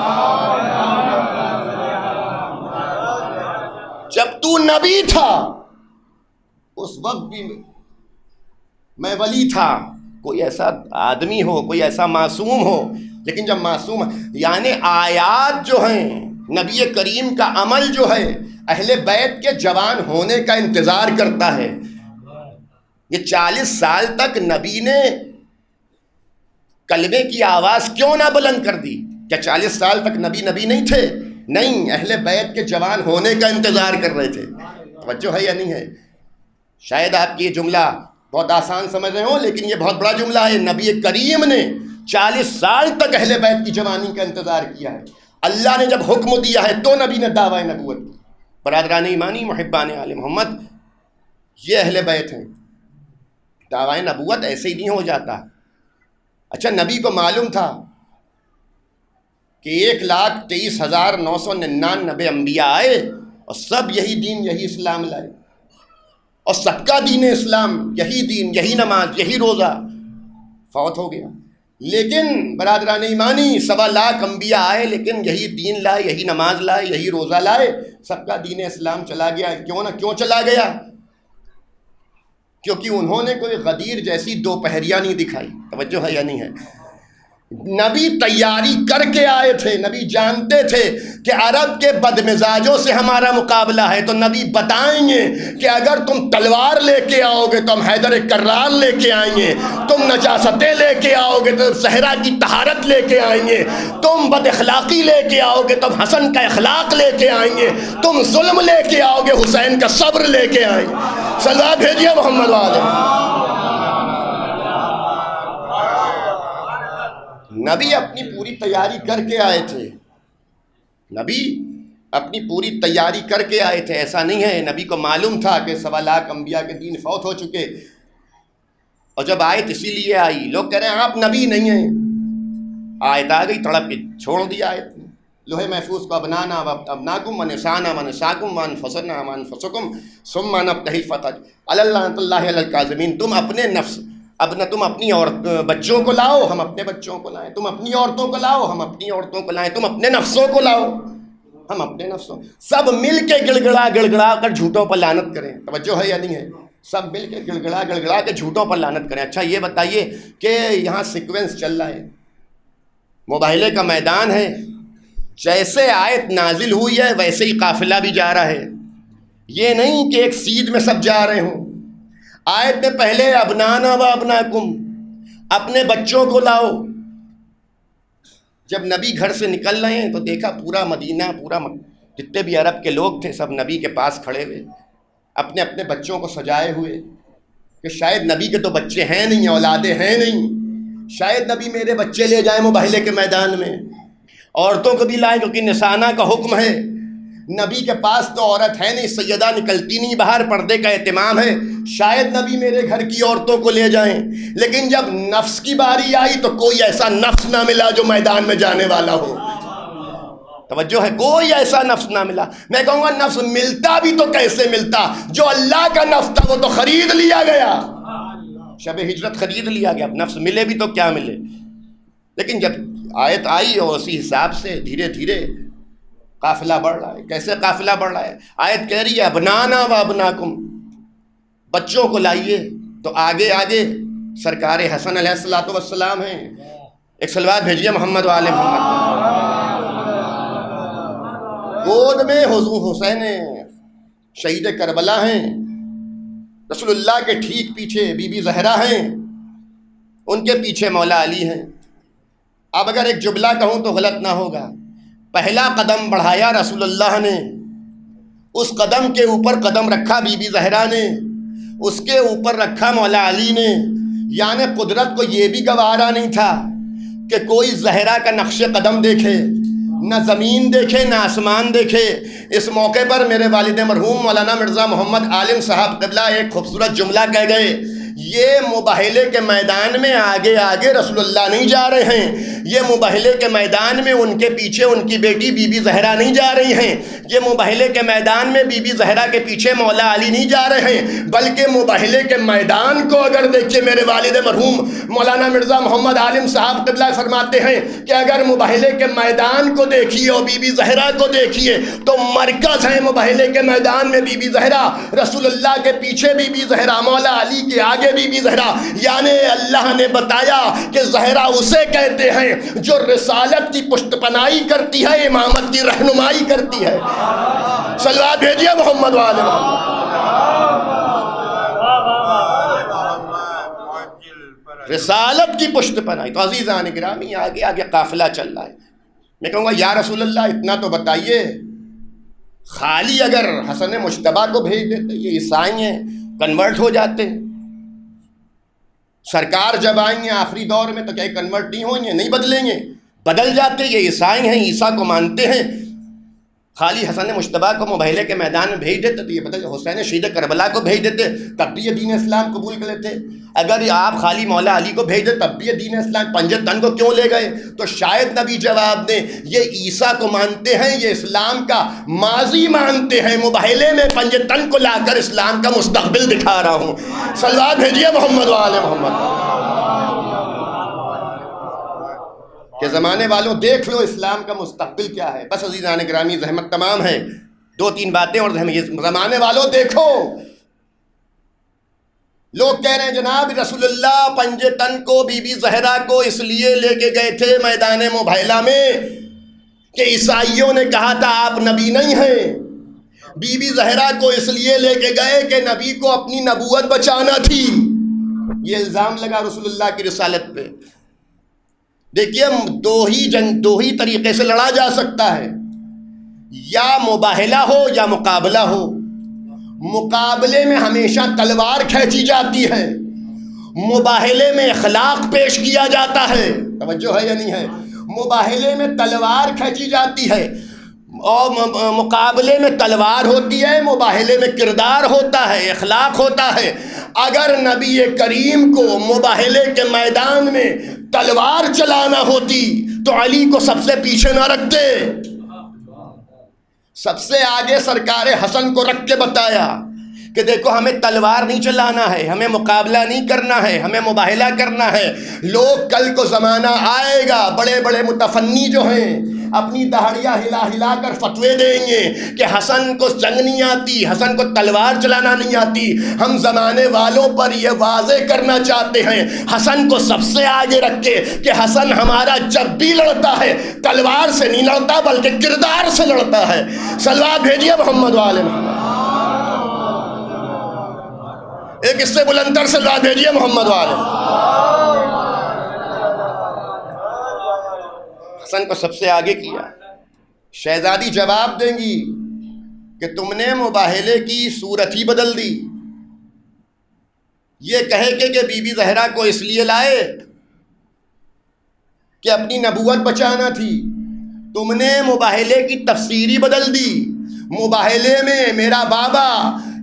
جب تو نبی تھا اس وقت بھی میں ولی تھا۔ کوئی ایسا آدمی ہو، کوئی ایسا معصوم ہو، لیکن جب معصوم، یعنی آیات جو ہیں، نبی کریم کا عمل جو ہے اہل بیت کے جوان ہونے کا انتظار کرتا ہے۔ یہ 40 سال تک نبی نے کلمے کی آواز کیوں نہ بلند کر دی؟ کیا 40 سال تک نبی نہیں تھے؟ نہیں، اہل بیت کے جوان ہونے کا انتظار کر رہے تھے۔ توجہ ہے یا نہیں ہے؟ شاید آپ کی یہ جملہ بہت آسان سمجھ رہے ہوں، لیکن یہ بہت بڑا جملہ ہے۔ نبی کریم نے 40 سال تک اہل بیت کی جوانی کا انتظار کیا ہے۔ اللہ نے جب حکم دیا ہے تو نبی نے دعویٰ نبوت کی۔ برادران ایمانی، محبان آل محمد، یہ اہل بیت ہیں۔ دعویٰ نبوت ایسے ہی نہیں ہو جاتا۔ اچھا نبی کو معلوم تھا کہ 1,23,999 انبیاء آئے اور سب یہی دین، یہی اسلام لائے، اور سب کا دین اسلام یہی دین، یہی نماز، یہی روزہ۔ فوت ہو گیا، لیکن برادران ایمانی 1.25 لاکھ انبیاء آئے لیکن یہی دین لائے، یہی نماز لائے، یہی روزہ لائے، سب کا دین اسلام چلا گیا۔ کیوں چلا گیا؟ کیونکہ انہوں نے کوئی غدیر جیسی دوپہریاں نہیں دکھائی۔ توجہ ہے یا نہیں ہے؟ نبی تیاری کر کے آئے تھے، نبی جانتے تھے کہ عرب کے بدمزاجوں سے ہمارا مقابلہ ہے، تو نبی بتائیں گے کہ اگر تم تلوار لے کے آؤ گے تو ہم حیدر کرار لے کے آئیں گے، تم نجاستیں لے کے آؤ گے تو صحرا کی طہارت لے کے آئیں گے، تم بد اخلاقی لے کے آؤ گے تو حسن کا اخلاق لے کے آئیں گے، تم ظلم لے کے آؤ گے حسین کا صبر لے کے آئیں گے۔ صلوات بھیجیے محمد والے۔ نبی اپنی پوری تیاری کر کے آئے تھے، نبی اپنی پوری تیاری کر کے آئے تھے۔ ایسا نہیں ہے، نبی کو معلوم تھا کہ 1.25 لاکھ انبیاء کے دین فوت ہو چکے، اور جب آیت اسی لیے آئی، لوگ کہہ رہے ہیں آپ نبی نہیں ہیں، آیت آ گئی تڑپ کے چھوڑ دیا آیت نے۔ لوح محفوظ کو ابنانا ابناکم ونسانا ونساکم وانفسنا وانفسکم ثم نبتہل فتح لعنۃ اللہ علی الکاذبین۔ تم اپنے نفس تم اپنی بچوں کو لاؤ، ہم اپنے بچوں کو لائیں، تم اپنی عورتوں کو لاؤ، ہم اپنی عورتوں کو لائیں، تم اپنے نفسوں کو لاؤ، ہم اپنے نفسوں، سب مل کے گڑ گڑا کر جھوٹوں پر لعنت کریں۔ توجہ ہے یا نہیں ہے؟ سب مل کے گڑ گڑا کے جھوٹوں پر لعنت کریں۔ اچھا یہ بتائیے کہ یہاں سیکوینس چل رہا ہے، مباہلے کا میدان ہے، جیسے آیت نازل ہوئی ہے ویسے ہی قافلہ بھی جا رہا ہے، یہ نہیں کہ ایک سیدھ میں سب جا رہے ہوں۔ آیت میں پہلے ابنانا و ابناکم، اپنے بچوں کو لاؤ۔ جب نبی گھر سے نکل رہے ہیں تو دیکھا پورا مدینہ، جتنے بھی عرب کے لوگ تھے سب نبی کے پاس کھڑے ہوئے، اپنے اپنے بچوں کو سجائے ہوئے، کہ شاید نبی کے تو بچے ہیں نہیں، اولادیں ہیں نہیں، شاید نبی میرے بچے لے جائیں مباہلے کے میدان میں، عورتوں کو بھی لائیں کیونکہ نسانہ کا حکم ہے۔ نبی کے پاس تو عورت ہے نہیں، سیدہ نکلتی نہیں باہر، پردے کا اہتمام ہے، شاید نبی میرے گھر کی عورتوں کو لے جائیں۔ لیکن جب نفس کی باری آئی تو کوئی ایسا نفس نہ ملا جو میدان میں جانے والا ہو۔ توجہ ہے، کوئی ایسا نفس نہ ملا۔ میں کہوں گا نفس ملتا بھی تو کیسے ملتا؟ جو اللہ کا نفس تھا وہ تو خرید لیا گیا، شب ہجرت خرید لیا گیا، اب نفس ملے بھی تو کیا ملے۔ لیکن جب آیت آئی اور اسی حساب سے دھیرے دھیرے قافلہ بڑھ رہا ہے۔ کیسے قافلہ بڑھ رہا ہے؟ آیت کہہ رہی ہے ابنانا و ابناکم، بچوں کو لائیے، تو آگے آگے سرکار حسن علیہ الصلوۃ والسلام ہیں۔ ایک صلوات بھیجیے محمد وآل محمد۔ گود میں حضور حسین شہید کربلا ہیں، رسول اللہ کے ٹھیک پیچھے بی بی زہرا ہیں، ان کے پیچھے مولا علی ہیں۔ اب اگر ایک جملہ کہوں تو غلط نہ ہوگا، پہلا قدم بڑھایا رسول اللہ نے، اس قدم کے اوپر قدم رکھا بی بی زہرا نے، اس کے اوپر رکھا مولا علی نے۔ یعنی قدرت کو یہ بھی گوارا نہیں تھا کہ کوئی زہرا کا نقش قدم دیکھے، نہ زمین دیکھے نہ آسمان دیکھے۔ اس موقع پر میرے والد مرحوم مولانا مرزا محمد عالم صاحب قبلہ ایک خوبصورت جملہ کہہ گئے، یہ مباہلے کے میدان میں آگے آگے رسول اللہ نہیں جا رہے ہیں، یہ مباہلے کے میدان میں ان کے پیچھے ان کی بیٹی بی بی زہرا نہیں جا رہی ہیں، یہ مباہلے کے میدان میں بی بی زہرا کے پیچھے مولا علی نہیں جا رہے ہیں، بلکہ مباہلے کے میدان کو اگر دیکھیں میرے والد مرحوم مولانا مرزا محمد عالم صاحب قبلہ فرماتے ہیں کہ اگر مباہلے کے میدان کو دیکھیے اور بی بی زہرا کو دیکھیے تو مرکز ہے مباہلے کے میدان میں بی بی زہرا، رسول اللہ کے پیچھے بی بی زہرا، مولا علی کے آگے بی بی زہرا۔ یعنی اللہ نے بتایا کہ زہرا اسے کہتے ہیں جو رسالت کی پشت پناہی کرتی ہے، امامت کی رہنمائی کرتی ہے۔ صلوات بھیجیے محمد والے رسالت کی پشت پناہی۔ تو عزیزان گرامی آگے آگے قافلہ چل رہا ہے۔ میں کہوں گا یا رسول اللہ اتنا تو بتائیے، خالی اگر حسن مجتبیٰ کو بھیج دیتے، یہ عیسائی ہیں، کنورٹ ہو جاتے، سرکار جب آئیں گے آخری دور میں تو کیا کنورٹ نہیں ہوں گے، نہیں بدلیں گے، بدل جاتے، یہ عیسائی ہیں، عیسیٰ کو مانتے ہیں۔ خالی حسن مجتبیٰ کو مباہلے کے میدان میں بھیج دیتے تو یہ بدل، حسین شہید کربلا کو بھیج دیتے تب بھی یہ دین اسلام قبول کر لیتے۔ اگر آپ خالی مولا علی کو بھیج دے تب بھی یہ دین اسلام، پنجے تن کو کیوں لے گئے؟ تو شاید نبی جواب دیں یہ عیسیٰ کو مانتے ہیں، یہ اسلام کا ماضی مانتے ہیں، مباہلے میں پنجے تن کو لا کر اسلام کا مستقبل دکھا رہا ہوں۔ صلوات بھیجیے محمد وآل محمد۔ کہ زمانے والوں دیکھ لو اسلام کا مستقبل کیا ہے۔ بس عزیزان گرامی زحمت تمام ہے، 2-3 باتیں اور زمانے والوں دیکھو لوگ کہہ رہے ہیں جناب رسول اللہ پنجے تن کو بی بی زہرا کو اس لیے لے کے گئے تھے میدان مباہلہ میں کہ عیسائیوں نے کہا تھا آپ نبی نہیں ہیں. بی بی زہرا کو اس لیے لے کے گئے کہ نبی کو اپنی نبوت بچانا تھی. یہ الزام لگا رسول اللہ کی رسالت پہ. دیکھیے دو ہی طریقے سے لڑا جا سکتا ہے، یا مباہلہ ہو یا مقابلہ ہو. مقابلے میں ہمیشہ تلوار کھینچی جاتی ہے، مباہلے میں اخلاق پیش کیا جاتا ہے. توجہ ہے یا نہیں ہے؟ مباہلے میں تلوار کھینچی جاتی ہے اور مقابلے میں تلوار ہوتی ہے، مباہلے میں کردار ہوتا ہے، اخلاق ہوتا ہے. اگر نبی کریم کو مباہلے کے میدان میں تلوار چلانا ہوتی تو علی کو سب سے پیچھے نہ رکھتے، سب سے آگے سرکار حسن کو رکھ کے بتایا کہ دیکھو ہمیں تلوار نہیں چلانا ہے، ہمیں مقابلہ نہیں کرنا ہے، ہمیں مباہلہ کرنا ہے. لوگ کل کو زمانہ آئے گا، بڑے بڑے متفنی جو ہیں اپنی دہڑیاں ہلا ہلا کر فتوے دیں گے کہ حسن کو جنگ نہیں آتی، حسن کو تلوار چلانا نہیں آتی. ہم زمانے والوں پر یہ واضح کرنا چاہتے ہیں حسن کو سب سے آگے رکھ کے کہ حسن ہمارا جب بھی لڑتا ہے تلوار سے نہیں لڑتا بلکہ کردار سے لڑتا ہے. صلوات بھیجیے محمد والے محمد. ایک اس سے بلندر صلوات بھیجیے محمد والے. حسن کو سب سے آگے کیا. شہزادی جواب دیں گی کہ تم نے مباہلے کی صورت ہی بدل دی. یہ کہے کہ بی بی زہرا کو اس لیے لائے کہ اپنی نبوت بچانا تھی. تم نے مباہلے کی تفسیری بدل دی. مباہلے میں میرا بابا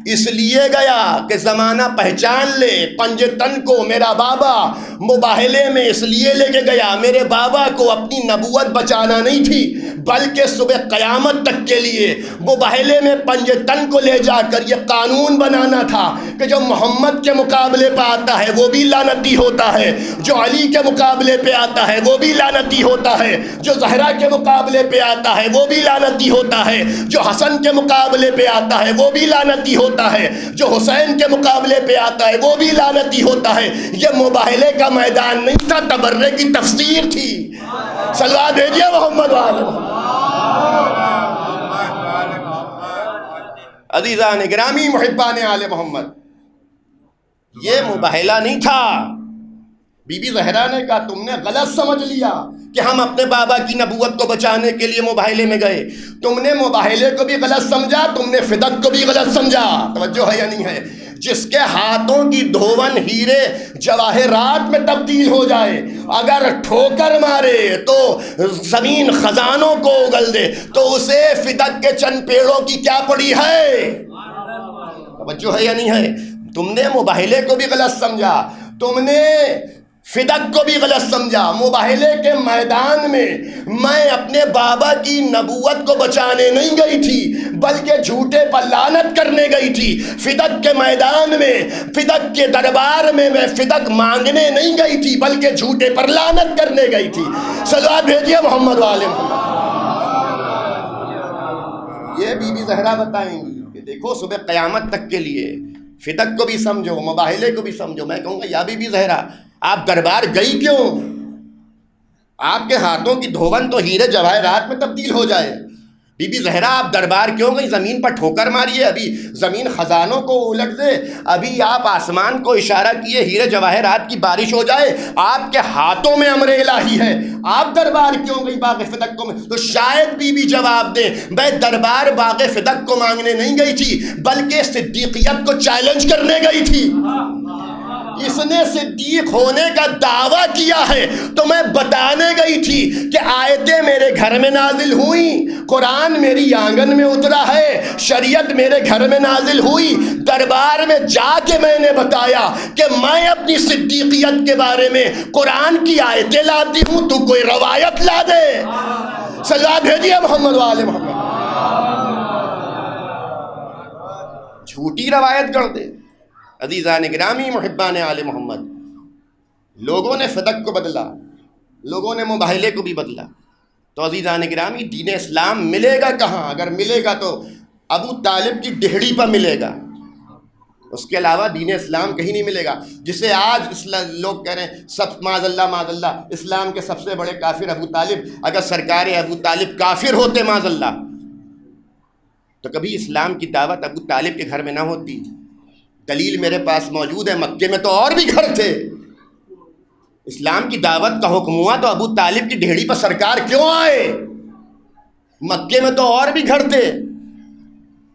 اس لیے گیا کہ زمانہ پہچان لے. پنج تن کو میرا بابا مباہلے میں اس لیے لے کے گیا، میرے بابا کو اپنی نبوت بچانا نہیں تھی بلکہ صبح قیامت تک کے لیے مباہلے میں پنج تن کو لے جا کر یہ قانون بنانا تھا کہ جو محمد کے مقابلے پہ آتا ہے وہ بھی لعنتی ہوتا ہے، جو علی کے مقابلے پہ آتا ہے وہ بھی لعنتی ہوتا ہے، جو زہرا کے مقابلے پہ آتا ہے وہ بھی لعنتی ہوتا ہے، جو حسن کے مقابلے پہ آتا ہے وہ بھی لعنتی ہوتا ہے، جو حسین کے مقابلے پہ آتا ہے وہ بھی لعنتی ہوتا ہے. یہ مباہلے کا میدان نہیں تھا، تبرے کی تفسیر تھی. صلوات بھیجیے محمد والے. عزیزان گرامی محبان آل محمد، یہ مباہلہ نہیں تھا. بی بی زہرا نے کہا تم نے غلط سمجھ لیا کہ ہم اپنے بابا کی نبوت کو بچانے کے لیے مباہلے میں گئے. تم نے مباہلے کو بھی غلط سمجھا، تم نے فدق کو بھی غلط سمجھا. توجہ ہے یا نہیں ہے؟ جس کے ہاتھوں کی دھون ہیرے جواہرات میں تبدیل ہو جائے، اگر ٹھوکر مارے تو زمین خزانوں کو اگل دے، تو اسے فدق کے چند پیڑوں کی کیا پڑی ہے؟ توجہ ہے یا نہیں ہے؟ تم نے مباہلے کو بھی غلط سمجھا، تم نے فدق کو بھی غلط سمجھا. مباہلے کے میدان میں میں اپنے بابا کی نبوت کو بچانے نہیں گئی تھی بلکہ جھوٹے پر لعنت کرنے گئی تھی. فدق کے میدان میں، فدق کے دربار میں میں فدق مانگنے نہیں گئی تھی بلکہ جھوٹے پر لعنت کرنے گئی تھی. صلوات بھیجیے محمد والے محمد. یہ بی بی زہرا بتائیں گی کہ دیکھو صبح قیامت تک کے لیے فدق کو بھی سمجھو، مباہلے کو بھی سمجھو. میں کہوں گا یا بی بی زہرا آپ دربار گئی کیوں؟ آپ کے ہاتھوں کی دھون تو ہیرے جواہرات میں تبدیل ہو جائے. بی بی زہرا آپ دربار کیوں گئی؟ زمین پر ٹھوکر ماریے، ابھی زمین خزانوں کو الٹ دے، ابھی آپ آسمان کو اشارہ کیے ہیرے جواہرات کی بارش ہو جائے. آپ کے ہاتھوں میں امر الہی ہے، آپ دربار کیوں گئی باغ فدق کو؟ تو شاید بی بی جواب دے میں دربار باغ فدق کو مانگنے نہیں گئی تھی بلکہ صدیقیت کو چیلنج کرنے گئی تھی. اس نے صدیق ہونے کا دعویٰ کیا ہے تو میں بتانے گئی تھی کہ آیتیں میرے گھر میں نازل ہوئیں، قرآن میری آنگن میں اترا ہے، شریعت میرے گھر میں نازل ہوئی. دربار میں جا کے میں نے بتایا کہ میں اپنی صدیقیت کے بارے میں قرآن کی آیتیں لاتی ہوں، تو کوئی روایت لا دے. صلوات بھیجیے محمد والے محمد. جھوٹی روایت کر دے. عزیزان گرامی محبان آل محمد، لوگوں نے فدق کو بدلا، لوگوں نے مباہلے کو بھی بدلا. تو عزیزان گرامی دین اسلام ملے گا کہاں؟ اگر ملے گا تو ابو طالب کی دہڑی پر ملے گا. اس کے علاوہ دین اسلام کہیں نہیں ملے گا. جسے آج لوگ کہہ رہے ہیں سب معاذ اللہ اسلام کے سب سے بڑے کافر ابو طالب، اگر سرکار ابو طالب کافر ہوتے معاذ اللہ تو کبھی اسلام کی دعوت ابو طالب کے گھر میں نہ ہوتی. دلیل میرے پاس موجود ہے، مکے میں تو اور بھی گھر تھے. اسلام کی دعوت کا حکم ہوا تو ابو طالب کی ڈھیڑی پر سرکار کیوں آئے؟ مکے میں تو اور بھی گھر تھے.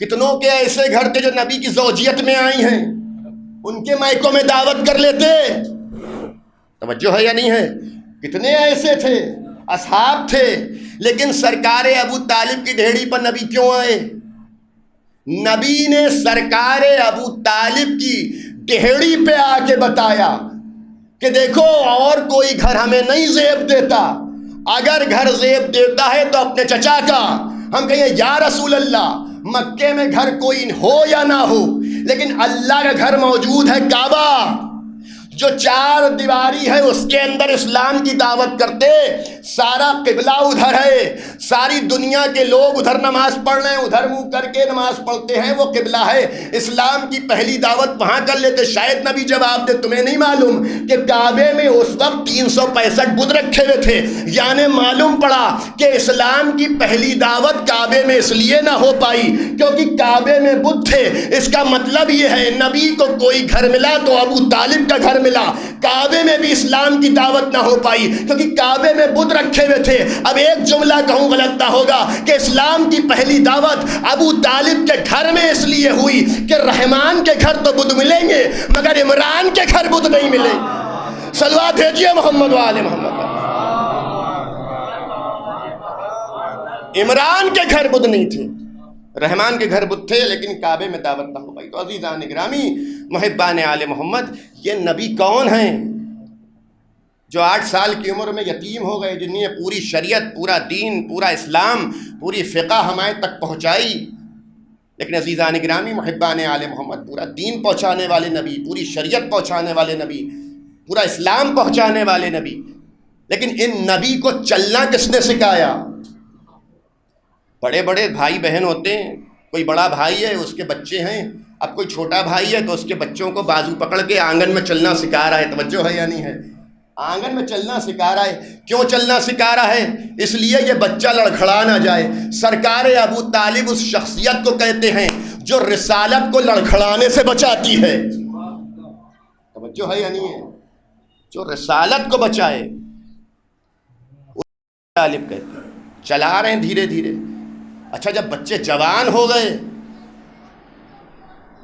کتنوں کے ایسے گھر تھے جو نبی کی زوجیت میں آئی ہیں، ان کے مائکوں میں دعوت کر لیتے. توجہ ہے یا نہیں ہے؟ کتنے ایسے تھے، اصحاب تھے. لیکن سرکار ابو طالب کی ڈھیڑی پر نبی کیوں آئے؟ نبی نے سرکار ابو طالب کی ڈھیڑی پہ آ کے بتایا کہ دیکھو اور کوئی گھر ہمیں نہیں زیب دیتا، اگر گھر زیب دیتا ہے تو اپنے چچا کا. ہم کہیں یا رسول اللہ مکے میں گھر کوئی ہو یا نہ ہو لیکن اللہ کا گھر موجود ہے، کعبہ جو 4 دیواری ہے اس کے اندر اسلام کی دعوت کرتے. سارا قبلہ ادھر ہے، ساری دنیا کے لوگ ادھر نماز پڑھ رہے ہیں، ادھر منہ کر کے نماز پڑھتے ہیں، وہ قبلہ ہے. اسلام کی پہلی دعوت وہاں کر لیتے. شاید نبی جواب دے تمہیں نہیں معلوم کہ کعبے میں اس وقت 365 بت رکھے ہوئے تھے. یعنی معلوم پڑا کہ اسلام کی پہلی دعوت کعبے میں اس لیے نہ ہو پائی کیونکہ کعبے میں بت تھے. اس کا مطلب یہ ہے نبی کو کوئی گھر ملا تو ابو طالب کا گھر ملا. کعبے میں بھی اسلام کی دعوت نہ ہو پائی کیونکہ کعبے میں بت رکھے ہوئے تھے. اب ایک جملہ کہوں غلط نہ ہوگا کہ اسلام کی پہلی دعوت ابو طالب کے گھر میں اس لیے ہوئی کہ رحمان کے گھر تو بت ملیں گے مگر عمران کے گھر بت نہیں ملے. صلوات بھیجیے محمد و آل محمد. عمران کے گھر بت نہیں تھے، رحمان کے گھر بت تھے، لیکن کعبے میں دعوت نہ ہو پائی. تو عزیزان گرامی، محبان آل محمد، یہ نبی کون ہیں جو 8 سال کی عمر میں یتیم ہو گئے، جنہوں نے پوری شریعت، پورا دین، پورا اسلام، پوری فقہ ہمارے تک پہنچائی. لیکن عزیزان گرامی، محبان آل محمد، پورا دین پہنچانے والے نبی، پوری شریعت پہنچانے والے نبی، پورا اسلام پہنچانے والے نبی، لیکن ان نبی کو چلنا کس نے سکھایا؟ بڑے بڑے بھائی بہن ہوتے ہیں، کوئی بڑا بھائی ہے اس کے بچے ہیں، اب کوئی چھوٹا بھائی ہے تو اس کے بچوں کو بازو پکڑ کے آنگن میں چلنا سکھا رہا ہے. توجہ ہے یا نہیں ہے؟ آنگن میں چلنا سکھا رہا ہے. کیوں چلنا سکھا رہا ہے؟ اس لیے یہ بچہ لڑکھڑا نہ جائے. سرکار ابو طالب اس شخصیت کو کہتے ہیں جو رسالت کو لڑکھڑانے سے بچاتی ہے. توجہ ہے یا نہیں ہے؟ جو رسالت کو بچائے طالب کہتے ہیں. چلا رہے ہیں دھیرے دھیرے. اچھا جب بچے جوان ہو گئے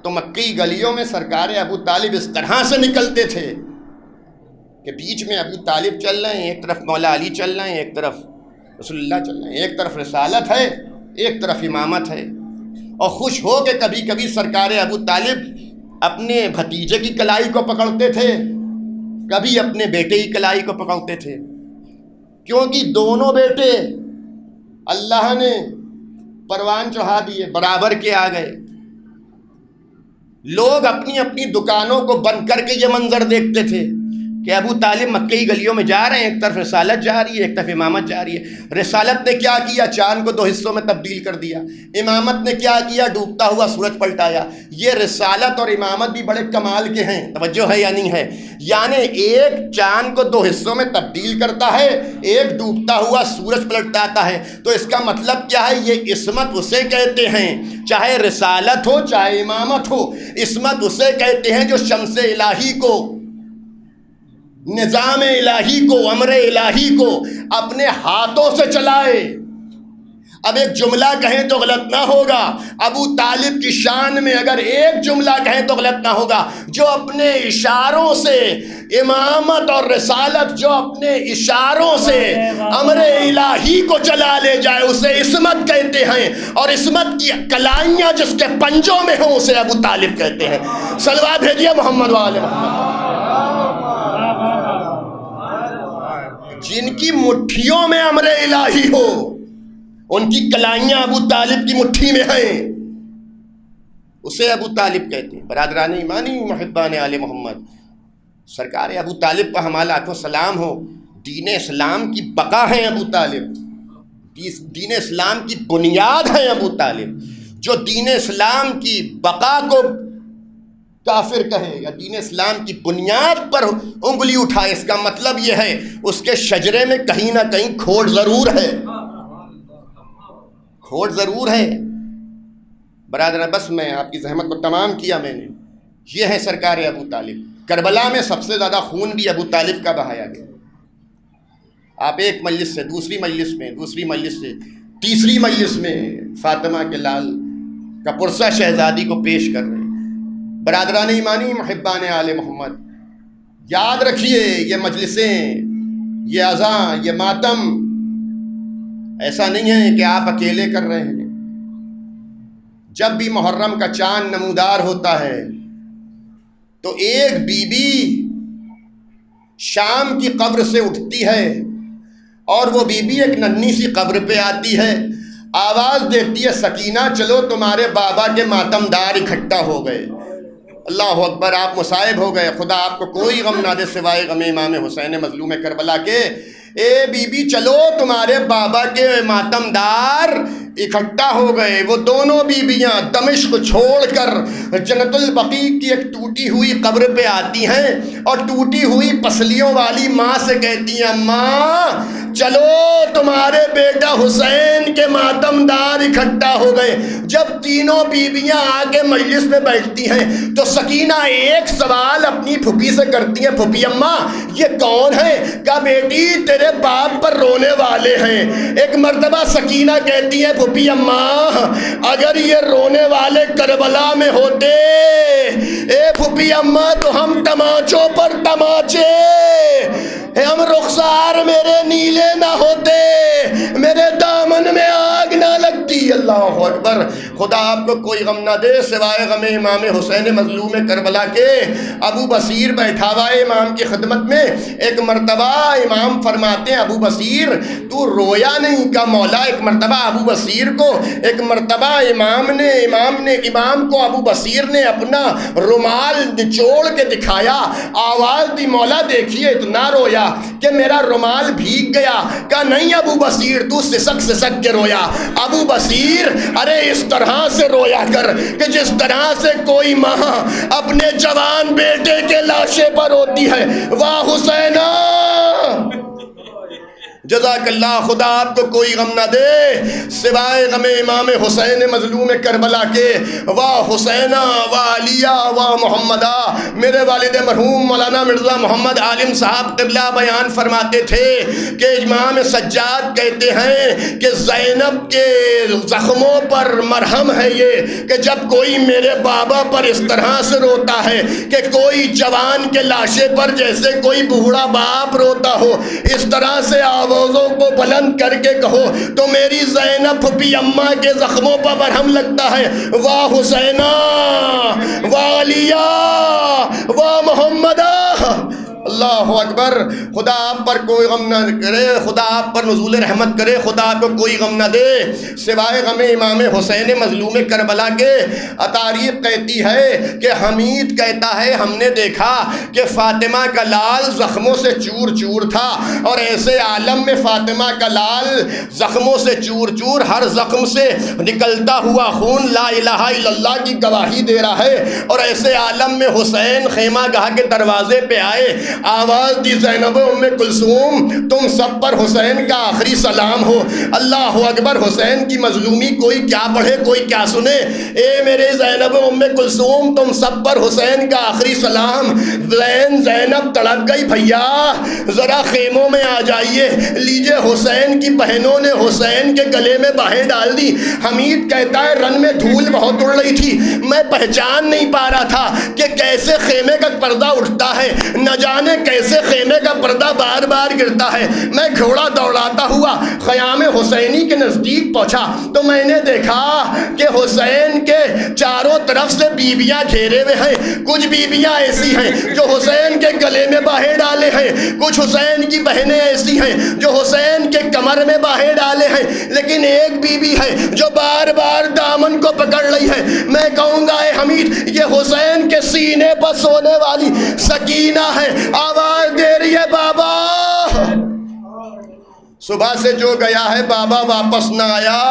تو مکی گلیوں میں سرکار ابو طالب اس طرح سے نکلتے تھے کہ بیچ میں ابو طالب چل رہے ہیں، ایک طرف مولا علی چل رہے ہیں، ایک طرف رسول اللہ چل رہے ہیں، ایک طرف رسالت ہے، ایک طرف امامت ہے. اور خوش ہو کے کبھی کبھی سرکار ابو طالب اپنے بھتیجے کی کلائی کو پکڑتے تھے، کبھی اپنے بیٹے کی کلائی کو پکڑتے تھے، کیونکہ دونوں بیٹے اللہ نے پروان چڑھا دیے، برابر کے آ گئے. لوگ اپنی اپنی دکانوں کو بند کر کے یہ منظر دیکھتے تھے کہ ابو طالب مکے کی گلیوں میں جا رہے ہیں، ایک طرف رسالت جا رہی ہے، ایک طرف امامت جا رہی ہے. رسالت نے کیا کیا؟ چاند کو 2 حصوں میں تبدیل کر دیا. امامت نے کیا کیا؟ ڈوبتا ہوا سورج پلٹایا. یہ رسالت اور امامت بھی بڑے کمال کے ہیں. توجہ ہے یا نہیں ہے؟ یعنی ایک چاند کو 2 حصوں میں تبدیل کرتا ہے، ایک ڈوبتا ہوا سورج پلٹاتا ہے. تو اس کا مطلب کیا ہے؟ یہ عصمت اسے کہتے ہیں، چاہے رسالت ہو چاہے امامت ہو. عصمت اسے کہتے ہیں جو شمس الہی کو، نظام الہی کو، امر الہی کو اپنے ہاتھوں سے چلائے. اب ایک جملہ کہیں تو غلط نہ ہوگا، ابو طالب کی شان میں اگر ایک جملہ کہیں تو غلط نہ ہوگا، جو اپنے اشاروں سے امامت اور رسالت، جو اپنے اشاروں سے امر الہی کو چلا لے جائے اسے عصمت کہتے ہیں. اور عصمت کی کلائیاں جس کے پنجوں میں ہوں اسے ابو طالب کہتے ہیں. صلوات بھیجیے محمد و آل محمد. جن کی مٹھیوں میں امر الہی ہو ان کی کلائیاں ابو طالب کی مٹھی میں ہیں، اسے ابو طالب کہتے ہیں. برادران ایمانی، محبان آل محمد، سرکار ابو طالب پر ہمارا لاکھوں سلام ہو. دین اسلام کی بقا ہیں ابو طالب، دین اسلام کی بنیاد ہیں ابو طالب. جو دین اسلام کی بقا کو کافر کہے یا دین اسلام کی بنیاد پر انگلی اٹھائے، اس کا مطلب یہ ہے اس کے شجرے میں کہیں نہ کہیں کھوٹ ضرور ہے، کھوٹ ضرور ہے۔ برادران، بس میں آپ کی زحمت کو تمام کیا میں نے۔ یہ ہے سرکار ابو طالب۔ کربلا میں سب سے زیادہ خون بھی ابو طالب کا بہایا گیا۔ آپ ایک مجلس سے دوسری مجلس میں، دوسری مجلس سے تیسری مجلس میں فاطمہ کے لال کا پرسہ شہزادی کو پیش کر رہے ہیں۔ برادران ایمانی، محبان آل محمد، یاد رکھیے یہ مجلسیں، یہ اذاں، یہ ماتم ایسا نہیں ہے کہ آپ اکیلے کر رہے ہیں۔ جب بھی محرم کا چاند نمودار ہوتا ہے تو ایک بی بی شام کی قبر سے اٹھتی ہے اور وہ بی بی ایک ننھی سی قبر پہ آتی ہے، آواز دیتی ہے سکینہ چلو تمہارے بابا کے ماتم دار اکٹھا ہو گئے۔ اللہ اکبر، آپ مصائب ہو گئے، خدا آپ کو کوئی غم نہ دے سوائے غم امام حسین مظلوم کربلا کے۔ اے بی بی چلو تمہارے بابا کے ماتم دار اکٹھا ہو گئے۔ وہ دونوں بیویاں دمشق چھوڑ کر جنت البقیع کی ایک ٹوٹی ہوئی قبر پہ آتی ہیں اور ٹوٹی ہوئی پسلیوں والی ماں سے کہتی ہیں ماں چلو تمہارے بیٹا حسین کے ماتم دار اکٹھا ہو گئے۔ جب تینوں بیویاں آ کے مجلس میں بیٹھتی ہیں تو سکینہ ایک سوال اپنی پھوپھی سے کرتی ہیں، پھوپھی اماں یہ کون ہے؟ کہا بیٹی تیرے باپ پر رونے والے ہیں۔ ایک مرتبہ سکینہ کہتی ہے پھوپھی اماں اگر یہ رونے والے کربلا میں ہوتے اے پھوپھی اماں تو ہم تماچوں پر تماچے، ہم رخسار میرے نیلے نہ ہوتے، میرے دامن میں آگ نہ لگتی۔ اللہ اکبر، خدا آپ کو کوئی غم نہ دے سوائے غم امام حسین مظلوم کربلا کے۔ ابو بصیر بیٹھا ہوا ہے امام کی خدمت میں۔ ایک مرتبہ امام فرماتے ہیں ابو بصیر تو رویا نہیں؟ کا مولا ایک مرتبہ ابو بصیر کو ایک مرتبہ امام کو ابو بصیر نے اپنا رومال نچوڑ کے دکھایا، آواز دی مولا دیکھیے اتنا رویا کہ میرا رومال بھیگ گیا۔ کہا نہیں ابو بصیر تو سسک کے رویا۔ ابو بصیر ارے اس طرح سے رویا کر کہ جس طرح سے کوئی ماں اپنے جوان بیٹے کے لاشے پر روتی ہے۔ واہ حسینہ، جزاک اللہ، خدا آپ کو کوئی غم نہ دے سوائے غم امام حسین مظلوم کربلا کے۔ واہ حسینہ، واہ علیہ، واہ محمدہ۔ میرے والد مرحوم مولانا مرزا محمد عالم صاحب قبلہ بیان فرماتے تھے کہ امام سجاد کہتے ہیں کہ زینب کے زخموں پر مرہم ہے یہ کہ جب کوئی میرے بابا پر اس طرح سے روتا ہے کہ کوئی جوان کے لاشے پر جیسے کوئی بوڑھا باپ روتا ہو، اس طرح سے آوازوں کو بلند کر کے کہو تو میری زینب پھوپھی اماں کے زخموں پر مرہم لگتا ہے۔ واہ حسینہ، واہ علیہ، واہ محمدہ۔ اللہ اکبر، خدا آپ پر کوئی غم نہ کرے، خدا آپ پر نزول رحمت کرے، خدا آپ کو کوئی غم نہ دے سوائے غم امام حسین مظلوم کربلا کے۔ تاریخ کہتی ہے کہ حمید کہتا ہے ہم نے دیکھا کہ فاطمہ کا لال زخموں سے چور چور تھا، اور ایسے عالم میں فاطمہ کا لال زخموں سے چور چور، ہر زخم سے نکلتا ہوا خون لا الہ الا اللہ کی گواہی دے رہا ہے، اور ایسے عالم میں حسین خیمہ گاہ کے دروازے پہ آئے، آواز دی زینب ام کلثوم تم سب پر حسین کا آخری سلام ہو۔ اللہ اکبر، حسین کی مظلومی کوئی کیا پڑھے کوئی کیا سنے۔ اے میرے زینب ام کلثوم تم سب پر حسین کا آخری سلام۔ زینب تڑپ گئی، بھیا ذرا خیموں میں آ جائیے، لیجئے حسین کی بہنوں نے حسین کے گلے میں باہیں ڈال دی۔ حمید کہتا ہے رن میں دھول بہت اڑ رہی تھی، میں پہچان نہیں پا رہا تھا کہ کیسے خیمے کا پردہ اٹھتا ہے، نہ جانے کیسے خیمے کا پردہ بار بار گرتا ہے۔ میں گھوڑا دوڑاتا ہوا خیام حسینی کے نزدیک پہنچا تو میں نے دیکھا کہ حسین کے چاروں طرف سے بیویاں گھیرے ہوئے ہیں۔ کچھ بیویاں ایسی ہیں جو حسین کے گلے میں باہیں ڈالے ہیں، کچھ حسین کی بہنیں ایسی ہیں جو حسین کے کمر میں باہیں ڈالے ہیں، لیکن ایک بیوی ہے جو بار بار دامن کو پکڑ رہی ہے۔ میں کہوں گا اے حمید یہ حسین کے سینے پر سونے والی سکینہ ہے، آواز دے رہی ہے بابا۔ صبح سے جو گیا ہے بابا واپس نہ آیا،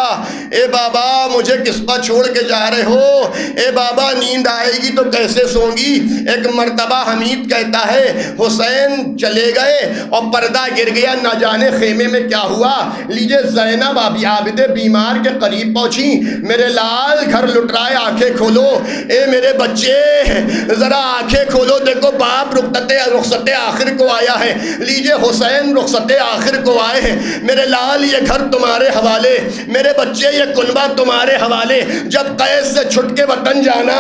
اے بابا مجھے کس پر چھوڑ کے جا رہے ہو، اے بابا نیند آئے گی تو کیسے سوں گی۔ ایک مرتبہ حمید کہتا ہے حسین چلے گئے اور پردہ گر گیا، نہ جانے خیمے میں کیا ہوا۔ لیجیے زینب عابد بیمار کے قریب پہنچی، میرے لال گھر لٹ رہا ہے، آنکھیں کھولو، اے میرے بچے ذرا آنکھیں کھولو، دیکھو باپ رخصت آخر کو آیا ہے۔ لیجیے حسین رخصت آخر کو آئے ہیں، میرے لال یہ گھر تمہارے حوالے، میرے بچے یہ کنبہ تمہارے حوالے۔ جب قید سے چھٹ کے وطن جانا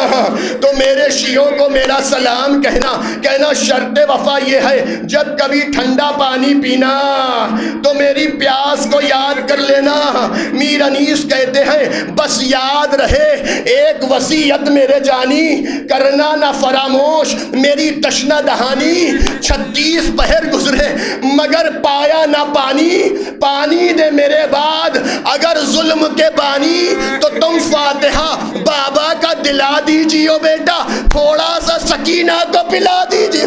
تو میرے شیعوں کو میرا سلام کہنا شرط وفا یہ ہے، جب کبھی ٹھنڈا پانی پینا تو میری پیاس کو یاد کر لینا۔ میر انیس کہتے ہیں بس یاد رہے ایک وصیت میرے جانی، کرنا نہ فراموش میری تشنہ دہانی۔ 36 پہر گزرے مگر پایا نہ پانی دے میرے بعد، اگر ظلم کے بانی تو تم فاتحہ بابا کا دلا دیجیو بیٹا، تھوڑا سا سکینہ کو پلا دیجیے۔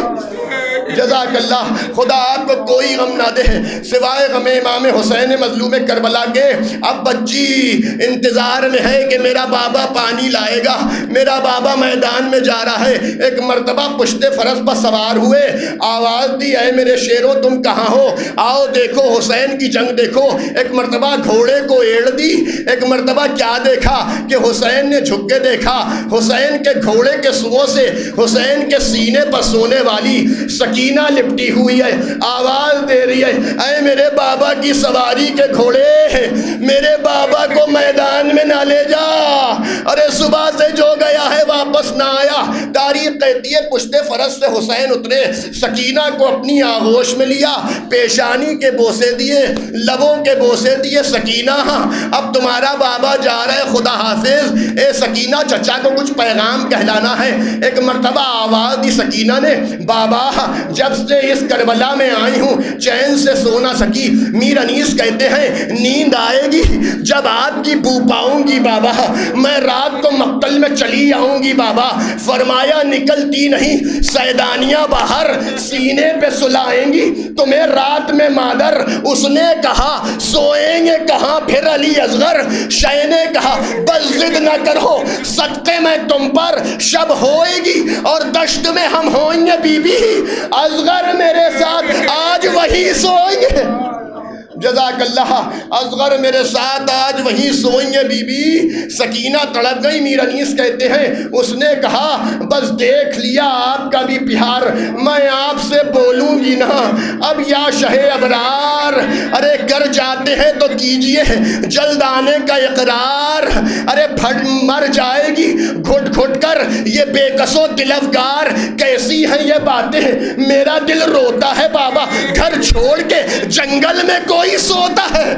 جزاک اللہ، خدا آپ کو کوئی غم نہ دے سوائے غم امام حسین مظلوم کربلا کے۔ اب بچی انتظار میں ہے کہ میرا بابا پانی لائے گا، میرا بابا میدان میں جا رہا ہے۔ ایک مرتبہ پشت فرس پر سوار ہوئے، آواز دی اے میرے شیروں تم کہاں ہو، آؤ دیکھو حسین کی جنگ دیکھو۔ ایک مرتبہ گھوڑے کو ایڑ دی، ایک مرتبہ کیا دیکھا کہ حسین نے جھک کے دیکھا، حسین کے گھوڑے کے سوؤں سے حسین کے سینے پر سونے والی سکینہ لپٹی ہوئی ہے، آواز دے رہی ہے اے میرے بابا کی سواری کے گھوڑے، میرے بابا کو میدان میں نہ لے جا۔ ارے صبح سے جو گیا ہے واپس نہ آیا۔ تاریخ کہتی ہے پشت فرس سے حسین اترے، سکینہ کو اپنی آغوش میں لیا، پیشانی کے بوسے دیے، لبوں کے بوسے دیے۔ سکینہ اب تمہارا بابا جا رہا ہے، خدا حافظ۔ اے سکینہ چچا کو کچھ پیغام کہلانا ہے۔ ایک مرتبہ آواز دی سکینہ نے، بابا جب سے اس کربلا میں آئی ہوں چین سے سو نہ سکی۔ میر انیس کہتے ہیں نیند آئے گی جب آپ کی بو پاؤں گی بابا، میں رات کو مقتل میں چلی آؤں گی بابا۔ فرمایا نکلتی نہیں سیدانیاں باہر، سینے پہ سلائیں گی تمہیں رات میں مادر۔ اس نے کہا سوئیں گے کہاں پھر علی اصغر، شے نے کہا بس ضد نہ کرو صدقے میں تم پر، شب ہوئے گی اور دشت میں ہم ہوئیں گے بی بی، اصغر میرے ساتھ آج وہی سوئیں گے۔ جزاک اللہ، اصغر میرے ساتھ آج وہیں سوئیں گے بی بی۔ سکینہ تڑپ گئی۔ میر انیس کہتے ہیں اس نے کہا بس دیکھ لیا آپ کا بھی پیار، میں آپ سے بولوں گی نا اب یا شہ ابرار، ارے کر جاتے ہیں تو کیجئے جلد آنے کا اقرار، ارے پھٹ مر جائے گی گھٹ گھٹ کر یہ بے کس و دل افگار، کیسی ہیں یہ باتیں میرا دل روتا ہے بابا، گھر چھوڑ کے جنگل میں کوئی سوتا ہے۔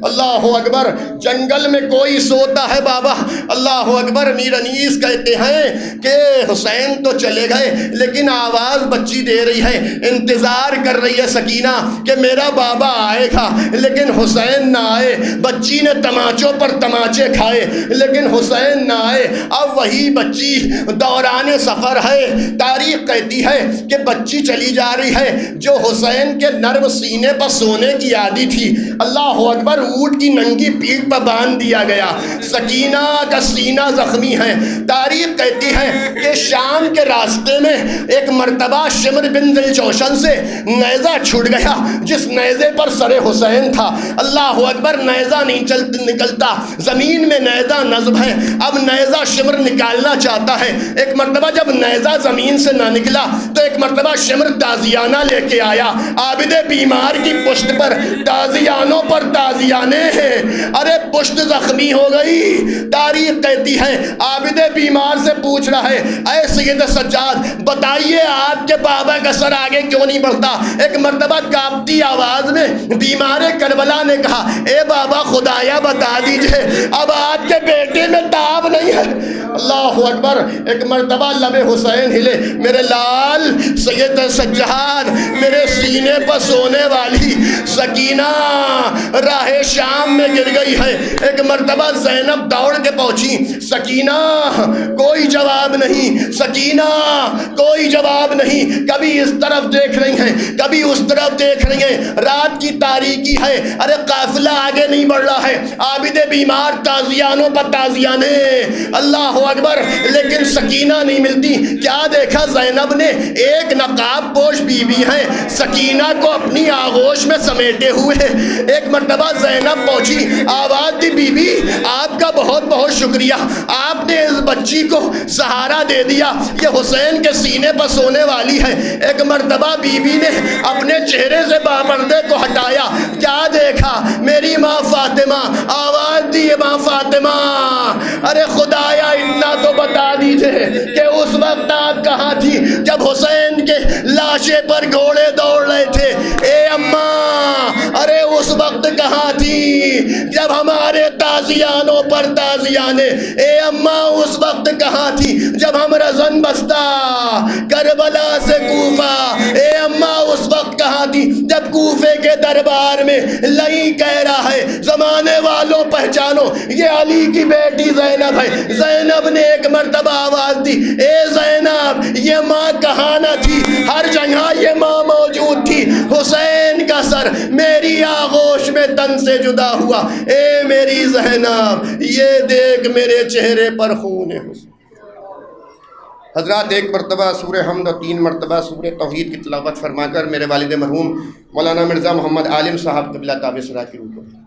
اللہ اکبر، جنگل میں کوئی سوتا ہے بابا، اللہ اکبر۔ میر انیس کہتے ہیں کہ حسین تو چلے گئے لیکن آواز بچی دے رہی ہے، انتظار کر رہی ہے سکینہ کہ میرا بابا آئے گا لیکن حسین نہ آئے۔ بچی نے تماچوں پر تماچے کھائے لیکن حسین نہ آئے۔ اب وہی بچی دوران سفر ہے، تاریخ کہتی ہے کہ بچی چلی جا رہی ہے جو حسین کے نرم سینے پر سونے کی عادی تھی۔ اللہ اکبر، اونٹ کی ننگی پیٹھ پر باندھ دیا گیا، سکینہ کا سینہ زخمی ہے۔ تاریخ کہتی ہے کہ شام کے راستے میں ایک مرتبہ شمر بن ذی الجوشن سے نیزہ چھوٹ گیا جس نیزے پر سر حسین تھا۔ اللہ اکبر، نیزہ نہیں نکلتا، زمین میں نیزہ نصب ہے، اب نیزہ شمر نکالنا چاہتا ہے۔ ایک مرتبہ جب نیزہ زمین سے نہ نکلا تو ایک مرتبہ شمر تازیانہ لے کے آیا، عابد بیمار کی پشت پر تازیانوں پر تازیانے ہیں، ارے پشت زخمی ہو گئی۔ تاریخ کہتی ہے عابد بیمار سے پوچھ رہا ہے اے سید سجاد بتائیے آپ کے بابا کا سر آگے کیوں نہیں بڑھتا۔ ایک مرتبہ کانپتی آواز میں بیمار کربلا نے کہا اے بابا خدایا بتا دیجئے اب آپ کے بیٹے میں تاب نہیں ہے۔ اللہ اکبر، ایک مرتبہ لب حسین ہلے، میرے لال سید سجاد، میرے سینے پر سونے والی سکینہ راہ شام میں گر گئی ہے۔ ایک مرتبہ زینب دوڑ کے پہنچی، سکینہ کوئی جواب نہیں، سکینہ کوئی جواب نہیں، کبھی اس طرف دیکھ رہی ہیں کبھی اس طرف دیکھ رہی ہیں، رات کی تاریکی ہے، ارے قافلہ آگے نہیں بڑھ رہا ہے، عابد بیمار تازیانوں پر تازیانے، اللہ اکبر، لیکن سکینہ نہیں ملتی۔ کیا دیکھا زینب نے؟ ایک نقاب پوش بی بی ہیں، سکینہ کو اپنی آغوش میں سمیٹے ہوئے۔ ایک مرتبہ زینب پہنچی، آواز دی، بی بی آپ کا بہت بہت شکریہ، آپ نے اس بچی کو سہارا دے دیا، یہ حسین کے سینے پر سونے والی ہے۔ ایک مرتبہ بی بی نے اپنے چہرے سے پردے کو ہٹایا، کیا دیکھا؟ میری ماں فاطمہ، آواز دی ماں فاطمہ، ارے خدایا اتنا تو بتا دیجئے کہ اس وقت آپ کہاں تھی جب حسین کے لاشے پر گھوڑے دوڑ رہے تھے؟ اے اماں، ارے اس وقت کہاں تھی جب ہمارے تازیانوں پر تازیانے؟ اے اماں اس وقت کہاں تھی جب ہم رزن بستہ کربلا سے کوفہ؟ اے اماں اس وقت کہاں تھی جب کوفے کے دربار میں لئی کہہ رہا ہے زمانے والوں پہچانو یہ علی کی بیٹی زینب ہے؟ زینب نے ایک مرتبہ آواز دی، اے زینب، یہ ماں کہاں نہ تھی؟ ہر جگہ یہ ماں موجود تھی۔ حسین کا سر میری آغوش میں تن سے جدا ہوا، اے میری زینب یہ دیکھ میرے چہرے پر خون ہے۔ حضرات ایک مرتبہ سورہ حمد اور 3 مرتبہ سورہ توحید کی تلاوت فرما کر میرے والد مرحوم مولانا مرزا محمد عالم صاحب قبلہ تابع سرا کی روح کو